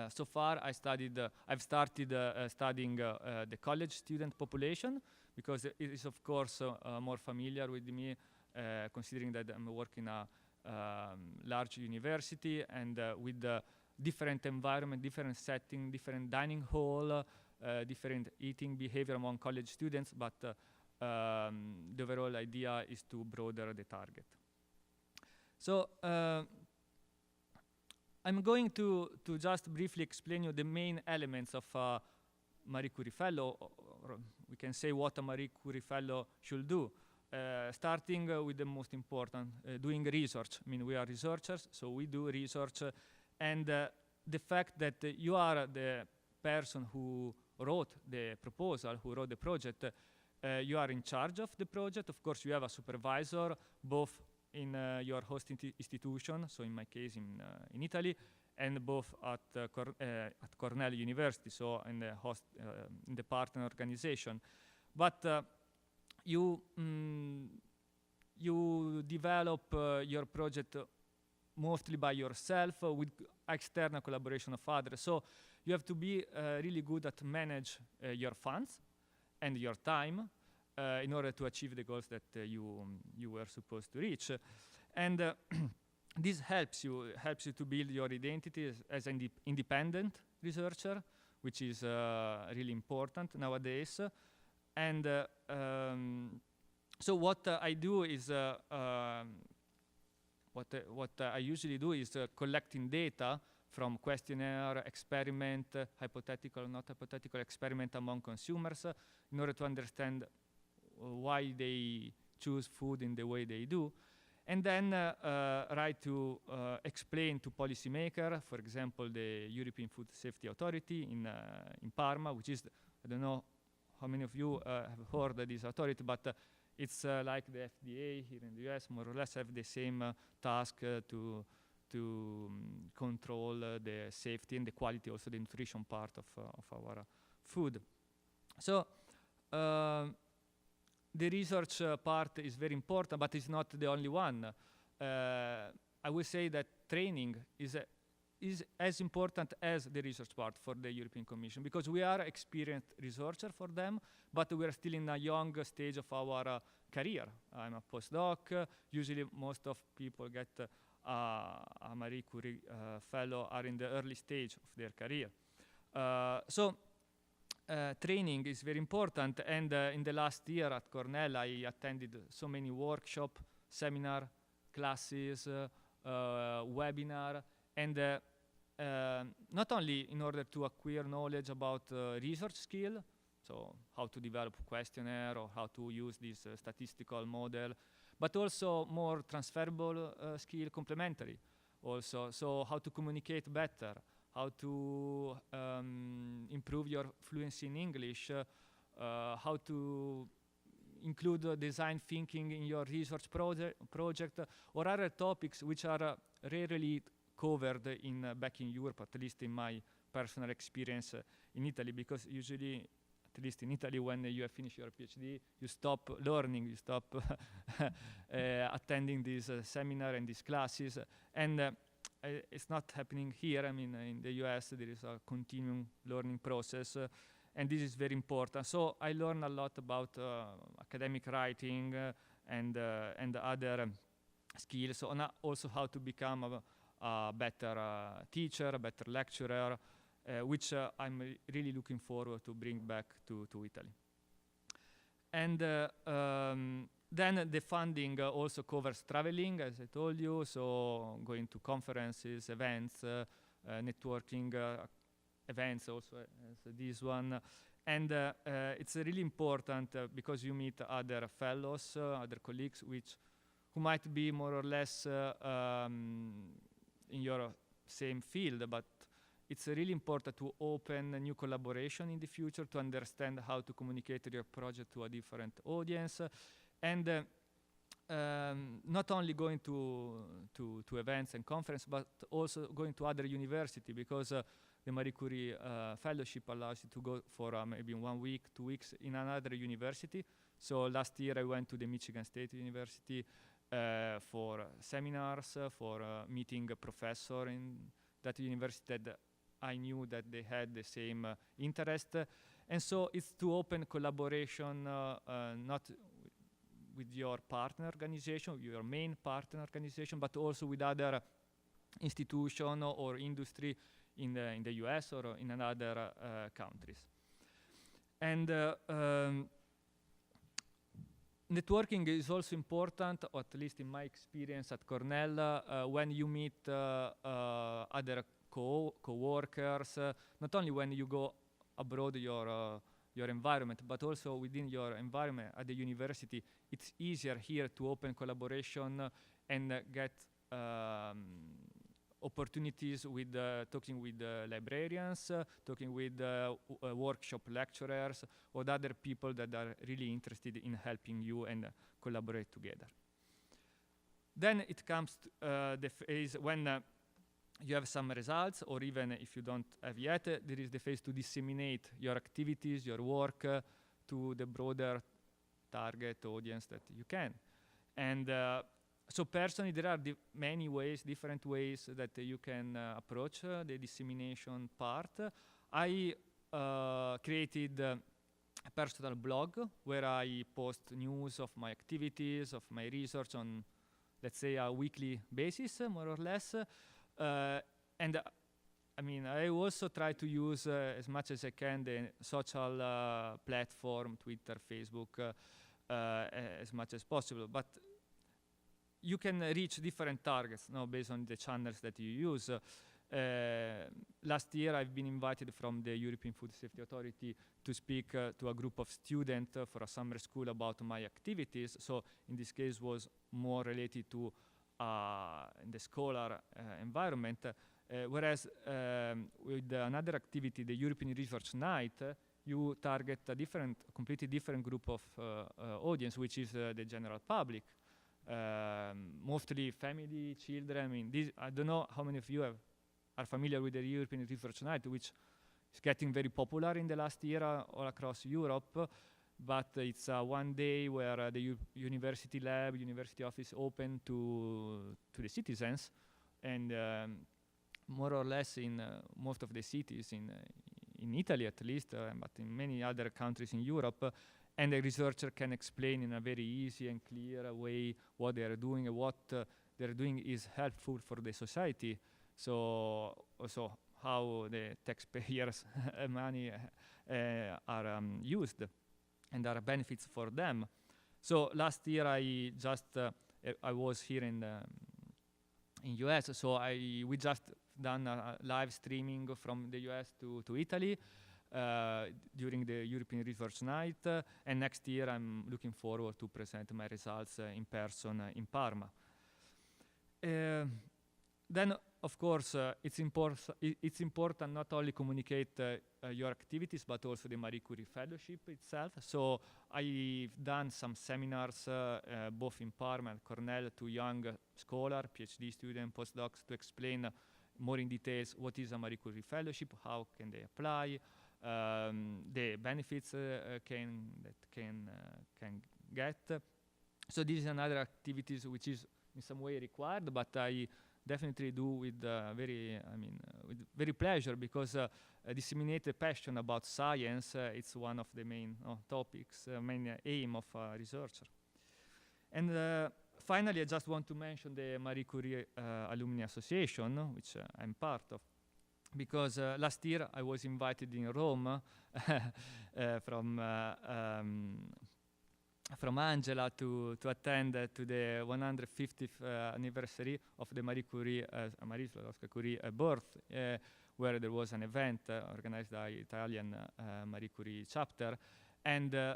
So far, I've started studying the college student population, because it is, of course, more familiar with me, considering that I'm working in a large university and with different environment, different setting, different dining hall, different eating behavior among college students, but the overall idea is to broaden the target. So I'm going to just briefly explain you the main elements of Marie Curie Fellow, or we can say what a Marie Curie Fellow should do. Starting with the most important, doing research. I mean, we are researchers, so we do research, and the fact that you are the person who wrote the proposal, who wrote the project, you are in charge of the project. Of course, you have a supervisor, both in your host institution, so in my case in Italy, and both at Cornell University, so in the host, in the partner organization. But you develop your project mostly by yourself with external collaboration of others. So you have to be really good at manage your funds and your time in order to achieve the goals that you were supposed to reach. And this helps you to build your identity as an independent researcher, which is really important nowadays. And so what I do is, what I usually do is collecting data from questionnaire, experiment, hypothetical, not hypothetical experiment among consumers in order to understand why they choose food in the way they do. And then try to explain to policymakers, for example, the European Food Safety Authority in Parma, which is, I don't know how many of you have heard of this authority, but it's like the FDA here in the US, more or less have the same task to control the safety and the quality, also the nutrition part of our food. So the research part is very important, but it's not the only one. I would say that training is as important as the research part for the European Commission, because we are experienced researchers for them, but we are still in a young stage of our career. I'm a postdoc. Usually most of people get a Marie Curie fellow are in the early stage of their career. So training is very important, and in the last year at Cornell I attended so many workshops, seminar, classes, webinar, and not only in order to acquire knowledge about research skill, so how to develop questionnaire or how to use this statistical model, but also more transferable skill, complementary also. So how to communicate better, how to improve your fluency in English, how to include design thinking in your research project, or other topics which are rarely covered back in Europe, at least in my personal experience in Italy, because usually, at least in Italy, when you have finished your PhD, you stop learning, you stop attending these seminars and these classes, and it's not happening here. I mean, in the US, there is a continuing learning process, and this is very important. So I learned a lot about academic writing and other skills, so also how to become a better teacher, a better lecturer, which I'm really looking forward to bring back to Italy. And then the funding also covers traveling, as I told you, so going to conferences, events, networking events also, as this one, And it's really important because you meet other fellows, other colleagues, who might be more or less in your same field, but it's really important to open a new collaboration in the future to understand how to communicate your project to a different audience, and not only going to events and conferences, but also going to other university, because the Marie Curie fellowship allows you to go for maybe 1 week, 2 weeks in another university. So last year I went to the Michigan State University for seminars, for meeting a professor in that university that I knew that they had the same interest. And so it's to open collaboration, not with your partner organization, your main partner organization, but also with other institution or industry in the US or in another countries. And networking is also important, or at least in my experience at Cornell, when you meet other co-workers, not only when you go abroad your environment, but also within your environment at the university. It's easier here to open collaboration and get opportunities with talking with librarians, talking with workshop lecturers, or other people that are really interested in helping you and collaborate together. Then it comes to the phase when you have some results, or even if you don't have yet, there is the phase to disseminate your activities, your work to the broader target audience that you can. And so personally, there are many ways, different ways that you can approach the dissemination part. I created a personal blog where I post news of my activities, of my research on, let's say, a weekly basis, more or less. And I mean, I also try to use as much as I can the social platform, Twitter, Facebook, as much as possible. But you can reach different targets, based on the channels that you use. Last year, I've been invited from the European Food Safety Authority to speak to a group of students for a summer school about my activities. So in this case, was more related to in the scholar environment, whereas with another activity, the European Research Night, you target a completely different group of audience, which is the general public, mostly family, children. I mean, I don't know how many of you are familiar with the European Research Night, which is getting very popular in the last year all across Europe. But it's one day where the university lab, university office open to the citizens, and more or less in most of the cities in Italy at least, but in many other countries in Europe, and the researcher can explain in a very easy and clear way what they are doing, and what they're doing is helpful for the society. So also how the taxpayers' money are used, and there are benefits for them. So last year I was here in US, so we just done a live streaming from the US to Italy during the European Research Night, and next year I'm looking forward to present my results in person in Parma. Then, of course, it's important not only communicate your activities, but also the Marie Curie Fellowship itself. So I've done some seminars, both in Parma and Cornell, to young scholars, PhD students, postdocs, to explain more in details what is a Marie Curie Fellowship, how can they apply, the benefits that can get. So this is another activities which is in some way required, but I definitely do with very pleasure, because disseminate the passion about science. It's one of the main topics, main aim of a researcher. And finally, I just want to mention the Marie Curie Alumni Association, which I'm part of, because last year I was invited in Rome from Angela to attend to the 150th anniversary of the Marie Sklodowska-Curie birth, where there was an event organized by Italian Marie Curie chapter, and I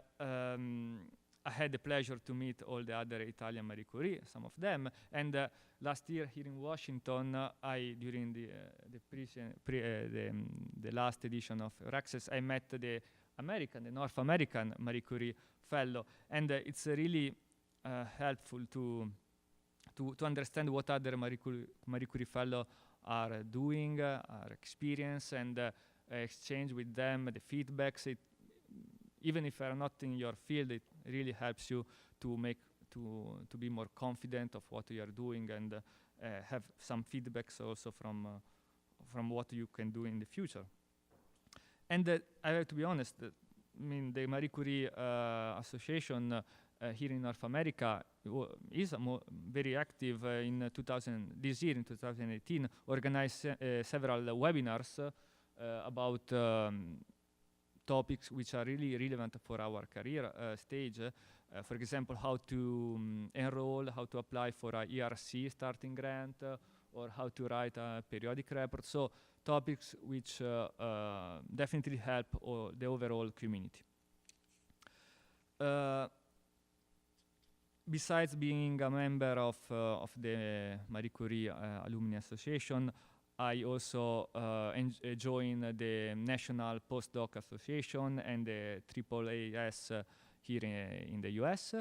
had the pleasure to meet all the other Italian Marie Curie, some of them, and last year here in Washington, during the last edition of EURAXESS, I met the North American Marie Curie fellow, and it's really helpful to understand what other Marie Curie fellow are doing, are experience, and exchange with them the feedbacks. Even if you're not in your field, it really helps you to be more confident of what you are doing, and have some feedbacks also from what you can do in the future. And I have to be honest, I mean, the Marie Curie Association here in North America is very active this year, in 2018, organized several webinars about topics which are really relevant for our career stage. For example, how to enroll, how to apply for a ERC starting grant, or how to write a periodic report. So topics which definitely help the overall community. Besides being a member of the Marie Curie Alumni Association, I also joined the National Postdoc Association and the AAAS here in the US,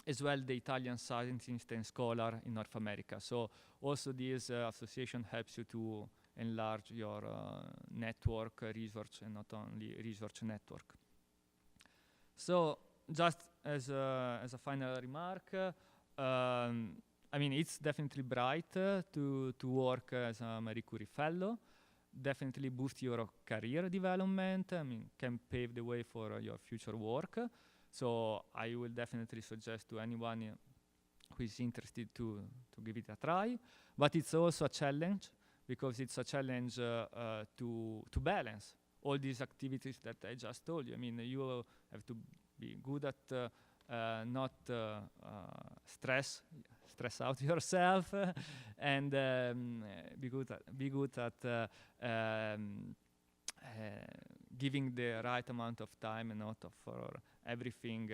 as well the Italian Scientist and Scholar in North America. So also this association helps you to enlarge your network, research, and not only research network. So just as a final remark, I mean, it's definitely bright to work as a Marie Curie fellow. Definitely boost your career development. I mean, can pave the way for your future work. So I will definitely suggest to anyone who is interested to give it a try. But it's also a challenge, because it's a challenge to balance all these activities that I just told you. I mean, you have to be good at not stress out yourself, and be good at giving the right amount of time and not for everything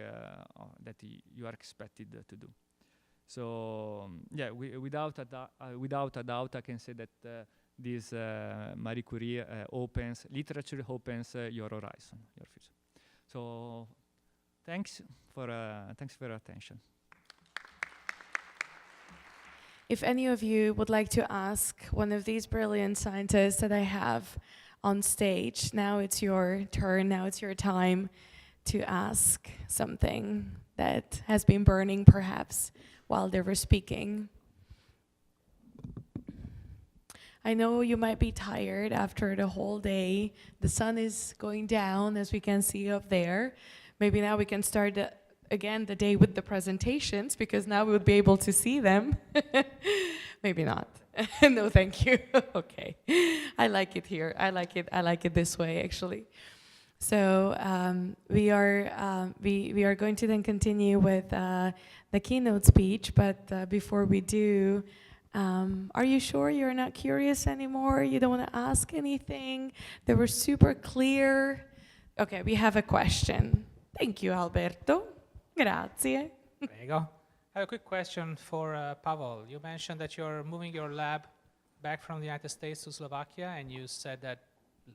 that you are expected to do. So yeah, without a doubt, I can say that this Marie Curie literature opens your horizon, your future. So thanks for your attention. If any of you would like to ask one of these brilliant scientists that I have on stage, now it's your turn, now it's your time to ask something that has been burning perhaps while they were speaking. I know you might be tired after the whole day. The sun is going down, as we can see up there. Maybe now we can start again the day with the presentations, because now we would be able to see them. Maybe not. No, thank you. Okay. I like it here. I like it this way, actually. So we are going to then continue with the keynote speech, but before we do, are you sure you're not curious anymore? You don't want to ask anything? They were super clear. Okay, we have a question. Thank you, Alberto. Grazie. Prego. I have a quick question for Pavol. You mentioned that you're moving your lab back from the United States to Slovakia, and you said that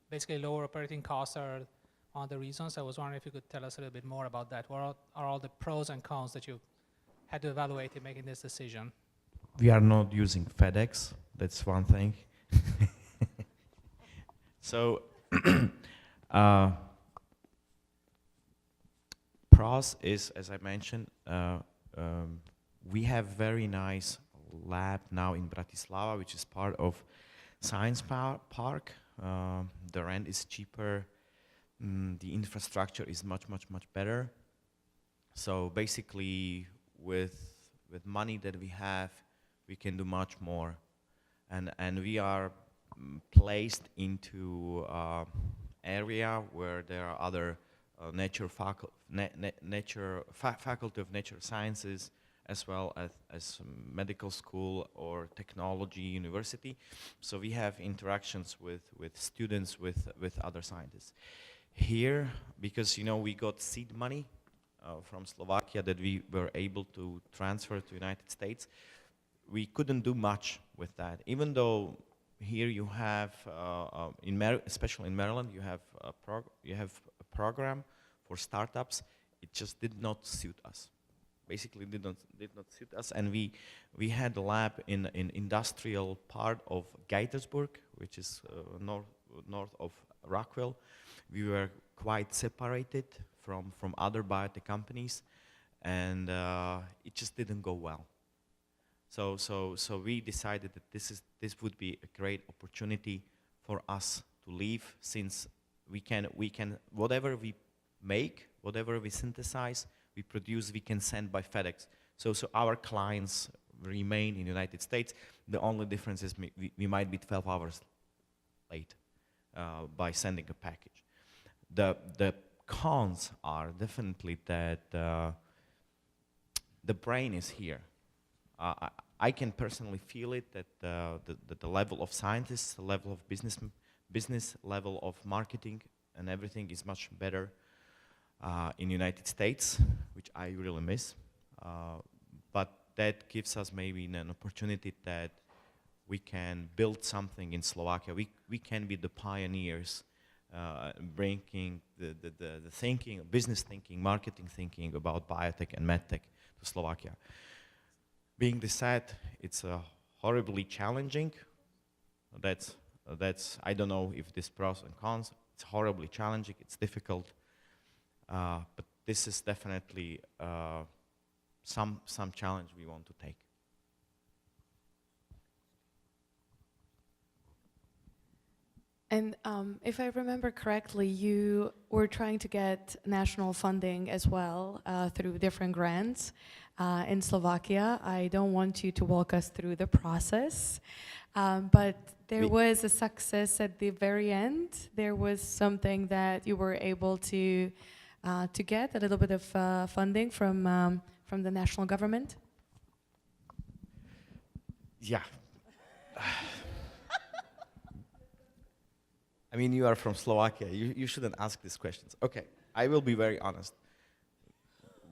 basically lower operating costs are one of the reasons. I was wondering if you could tell us a little bit more about that. What are all the pros and cons that you had to evaluate in making this decision? We are not using FedEx, that's one thing. So, pros is, as I mentioned, we have very nice lab now in Bratislava, which is part of Science Park. The rent is cheaper. The infrastructure is much better. So basically, with money that we have, we can do much more. And we are placed into area where there are other faculty of natural sciences, as well as medical school or technology university. So we have interactions with students, with other scientists. Here, because we got seed money from Slovakia that we were able to transfer to United States, we couldn't do much with that. Even though here you have, especially in Maryland, you have a program for startups. It just did not suit us. Basically, did not suit us, and we had a lab in industrial part of Gaithersburg, which is north of Rockville. We were quite separated from other biotech companies, and it just didn't go well. So we decided that this would be a great opportunity for us to leave, since we can whatever we make, whatever we synthesize, we produce, we can send by FedEx. So our clients remain in the United States. The only difference is we might be 12 hours late by sending a package. The cons are definitely that the brain is here. I can personally feel it, that the level of scientists, the level of business level of marketing and everything is much better in the United States, which I really miss. But that gives us maybe an opportunity that we can build something in Slovakia. We can be the pioneers, bringing the thinking, business thinking, marketing thinking about biotech and medtech to Slovakia. Being this said, it's horribly challenging. That's I don't know if this pros and cons. It's horribly challenging. It's difficult, but this is definitely some challenge we want to take. And if I remember correctly, you were trying to get national funding as well through different grants in Slovakia. I don't want you to walk us through the process, but there was a success at the very end. There was something that you were able to get a little bit of funding from the national government. Yeah. I mean, you are from Slovakia. You shouldn't ask these questions. Okay, I will be very honest.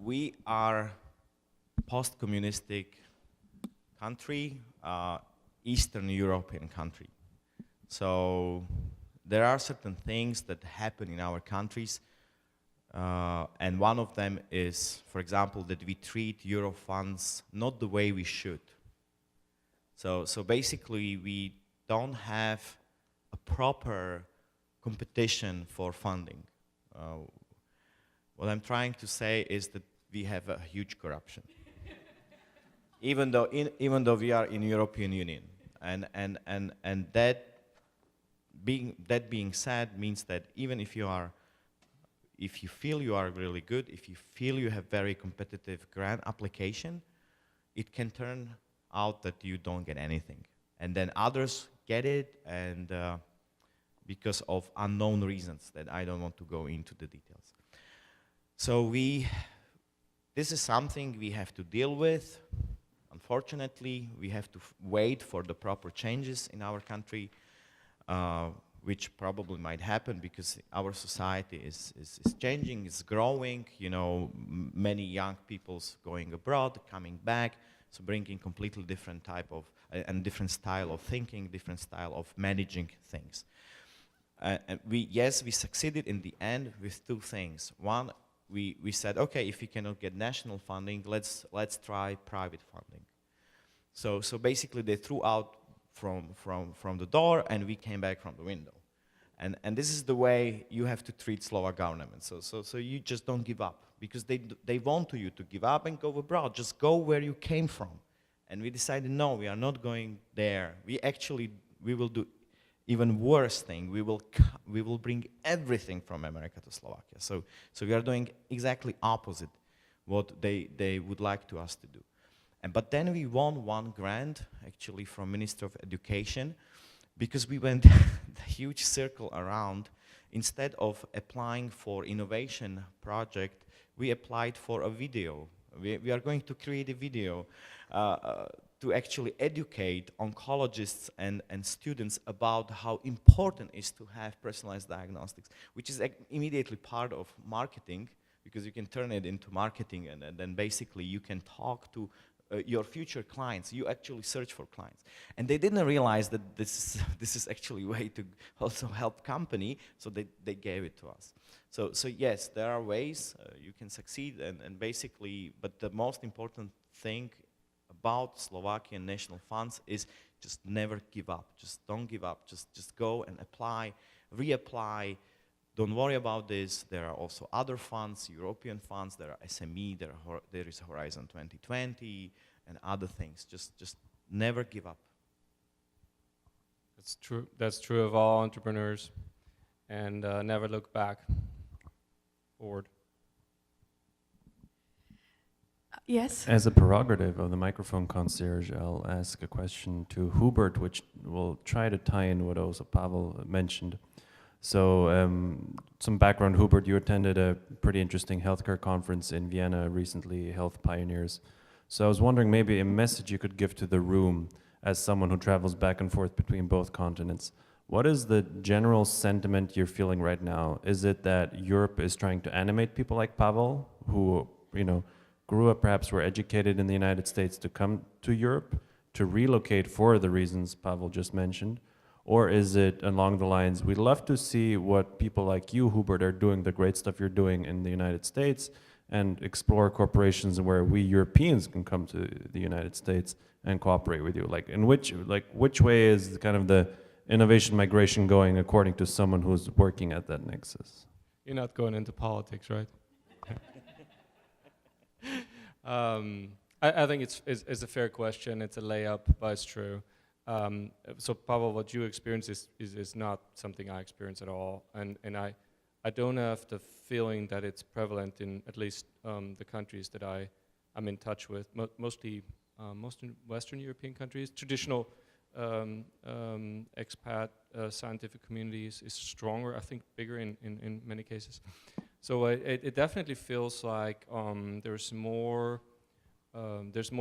We are post-communistic country, Eastern European country. So there are certain things that happen in our countries, and one of them is, for example, that we treat Euro funds not the way we should. So basically, we don't have a proper competition for funding. What I'm trying to say is that we have a huge corruption, even though we are in European Union, and that being said means that even if you feel you are really good, if you feel you have very competitive grant application, it can turn out that you don't get anything, and then others get it, and because of unknown reasons that I don't want to go into the details. So this is something we have to deal with. Unfortunately, we have to wait for the proper changes in our country, which probably might happen because our society is changing, is growing. Many young people's going abroad, coming back, so bringing completely different type of and different style of thinking, different style of managing things. And we succeeded in the end with two things. One, we said, okay, if we cannot get national funding, let's try private funding. So basically, they threw out from the door, and we came back from the window. And this is the way you have to treat Slovak government. So you just don't give up, because they want you to give up and go abroad. Just go where you came from. And we decided, no, we are not going there. We will do even worse thing. We will bring everything from America to Slovakia. So we are doing exactly opposite what they would like to us to do. But then we won one grant, actually, from Minister of Education, because we went the huge circle around. Instead of applying for innovation project, we applied for a video We are going to create a video to actually educate oncologists and students about how important it is to have personalized diagnostics, which is immediately part of marketing, because you can turn it into marketing, and then basically you can talk to your future clients. You actually search for clients. And they didn't realize that this is actually a way to also help company, so they gave it to us. So yes, there are ways you can succeed, and basically, but the most important thing about Slovakian national funds is just never give up. Just don't give up. Just go and apply, reapply. Don't worry about this. There are also other funds, European funds. There are SME. There is Horizon 2020 and other things. Just never give up. That's true. That's true of all entrepreneurs, and never look back. Forward. Yes. As a prerogative of the microphone concierge, I'll ask a question to Hubert, which will try to tie in what also Pavol mentioned. So, some background, Hubert, you attended a pretty interesting healthcare conference in Vienna recently, Health Pioneers. So I was wondering maybe a message you could give to the room as someone who travels back and forth between both continents. What is the general sentiment you're feeling right now? Is it that Europe is trying to animate people like Pavol, who, grew up, perhaps were educated in the United States, to come to Europe, to relocate for the reasons Pavol just mentioned? Or is it along the lines, we'd love to see what people like you, Hubert, are doing, the great stuff you're doing in the United States, and explore corporations where we Europeans can come to the United States and cooperate with you? Which way is kind of the innovation migration going according to someone who's working at that nexus? You're not going into politics, right? I think it's a fair question. It's a layup, but it's true. So Pavol, what you experience is not something I experience at all, and I don't have the feeling that it's prevalent in at least the countries that I'm in touch with. Mostly Western European countries. Traditional expat scientific communities is stronger, I think, bigger in many cases. So it definitely feels like there's more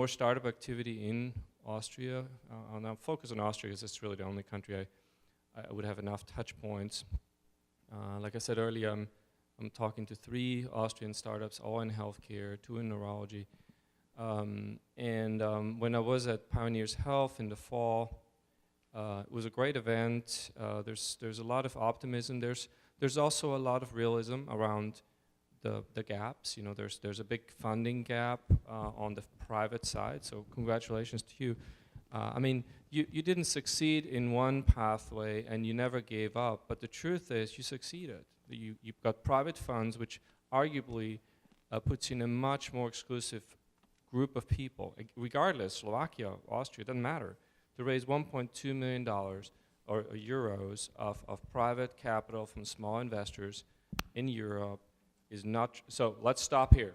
startup activity in Austria. And I'll focus on Austria because it's really the only country I would have enough touch points. Like I said earlier, I'm talking to 3 Austrian startups, all in healthcare, 2 in neurology. When I was at Pioneers Health in the fall, it was a great event. There's a lot of optimism. There's also a lot of realism around the gaps. There's a big funding gap on the private side. So congratulations to you. You didn't succeed in one pathway and you never gave up. But the truth is, you succeeded. You've got private funds, which arguably puts you in a much more exclusive group of people, regardless, Slovakia, Austria, doesn't matter, to raise $1.2 million or euros of private capital from small investors in Europe is not, so let's stop here.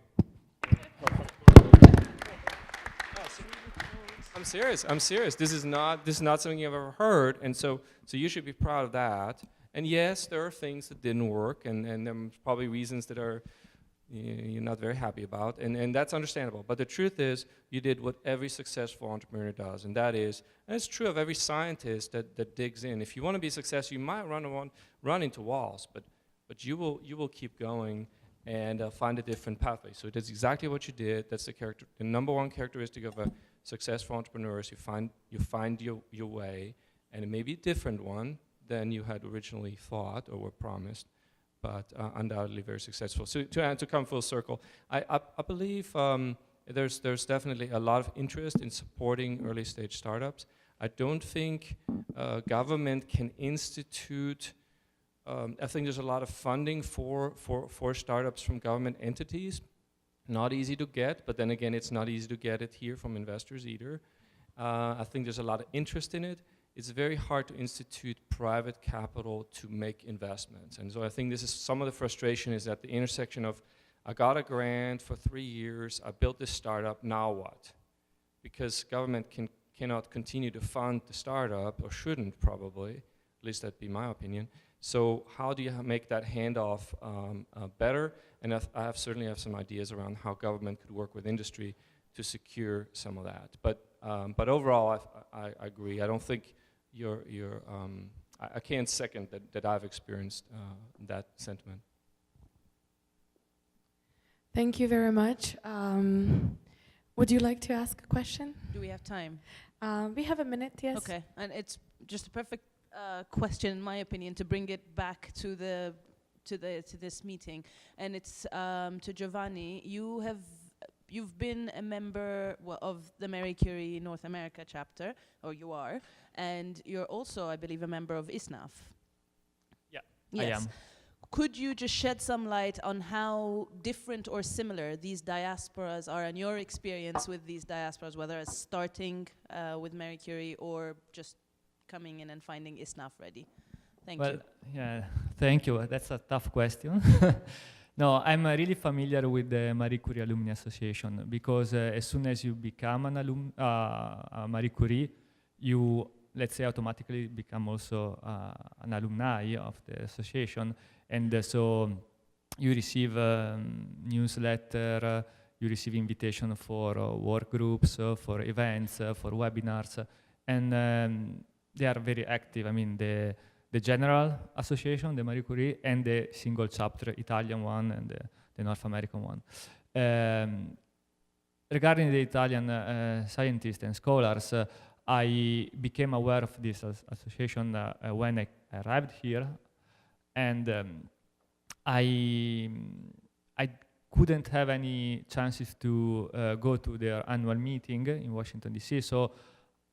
I'm serious. This is not something you've ever heard, and so you should be proud of that. And yes, there are things that didn't work, and there are probably reasons that you're not very happy about, and that's understandable. But the truth is, you did what every successful entrepreneur does, and that is, and it's true of every scientist that digs in. If you want to be successful, you might run into walls, but you will keep going and find a different pathway. So that's exactly what you did. That's the number one characteristic of a successful entrepreneur is you find your way, and it may be a different one than you had originally thought or were promised, but undoubtedly very successful. So to come full circle, I believe there's definitely a lot of interest in supporting early stage startups. I don't think government can institute, I think there's a lot of funding for startups from government entities. Not easy to get, but then again, it's not easy to get it here from investors either. I think there's a lot of interest in it. It's very hard to institute private capital to make investments. And so I think this is some of the frustration is at the intersection of, I got a grant for 3 years, I built this startup, now what? Because government cannot continue to fund the startup, or shouldn't probably, at least that'd be my opinion, So how do you make that handoff better? And I certainly have some ideas around how government could work with industry to secure some of that. But overall, I agree. I don't think I can't second that I've experienced that sentiment. Thank you very much. Would you like to ask a question? Do we have time? We have a minute, yes. Okay, and it's just a perfect question, in my opinion, to bring it back to this meeting, and it's to Giovanni. You've been a member of the Marie Curie North America chapter, or you are, and you're also, I believe, a member of ISNAF. Yeah, yes. I am. Could you just shed some light on how different or similar these diasporas are, and your experience with these diasporas, whether it's starting with Marie Curie or just coming in and finding ISNAF ready? Thank you. Yeah, thank you. That's a tough question. No, I'm really familiar with the Marie Curie Alumni Association because as soon as you become an Marie Curie, you, let's say, automatically become also an alumni of the association. And so you receive newsletter, you receive invitation for work groups, for events, for webinars, and they are very active. I mean, the general association, the Marie Curie, and the single chapter, Italian one, and the North American one. Regarding the Italian scientists and scholars, I became aware of this association when I arrived here, and I couldn't have any chances to go to their annual meeting in Washington, D.C., so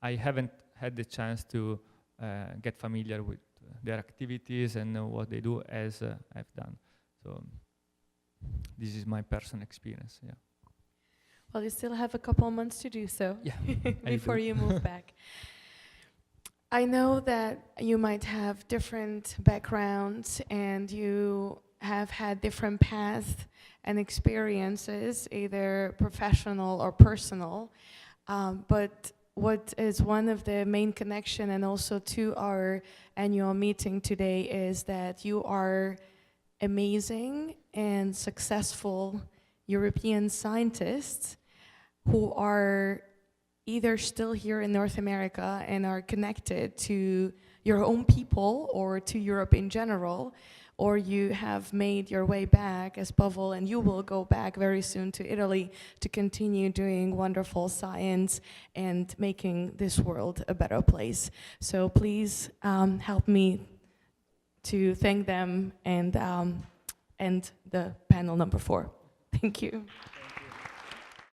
I haven't had the chance to get familiar with their activities and what they do as I've done. So this is my personal experience, yeah. Well, you still have a couple months to do so, yeah, before you move back. I know that you might have different backgrounds and you have had different paths and experiences, either professional or personal, but what is one of the main connection and also to our annual meeting today is that you are amazing and successful European scientists who are either still here in North America and are connected to your own people or to Europe in general, or you have made your way back as Pavol, and you will go back very soon to Italy to continue doing wonderful science and making this world a better place. So please help me to thank them and end the panel number 4. Thank you.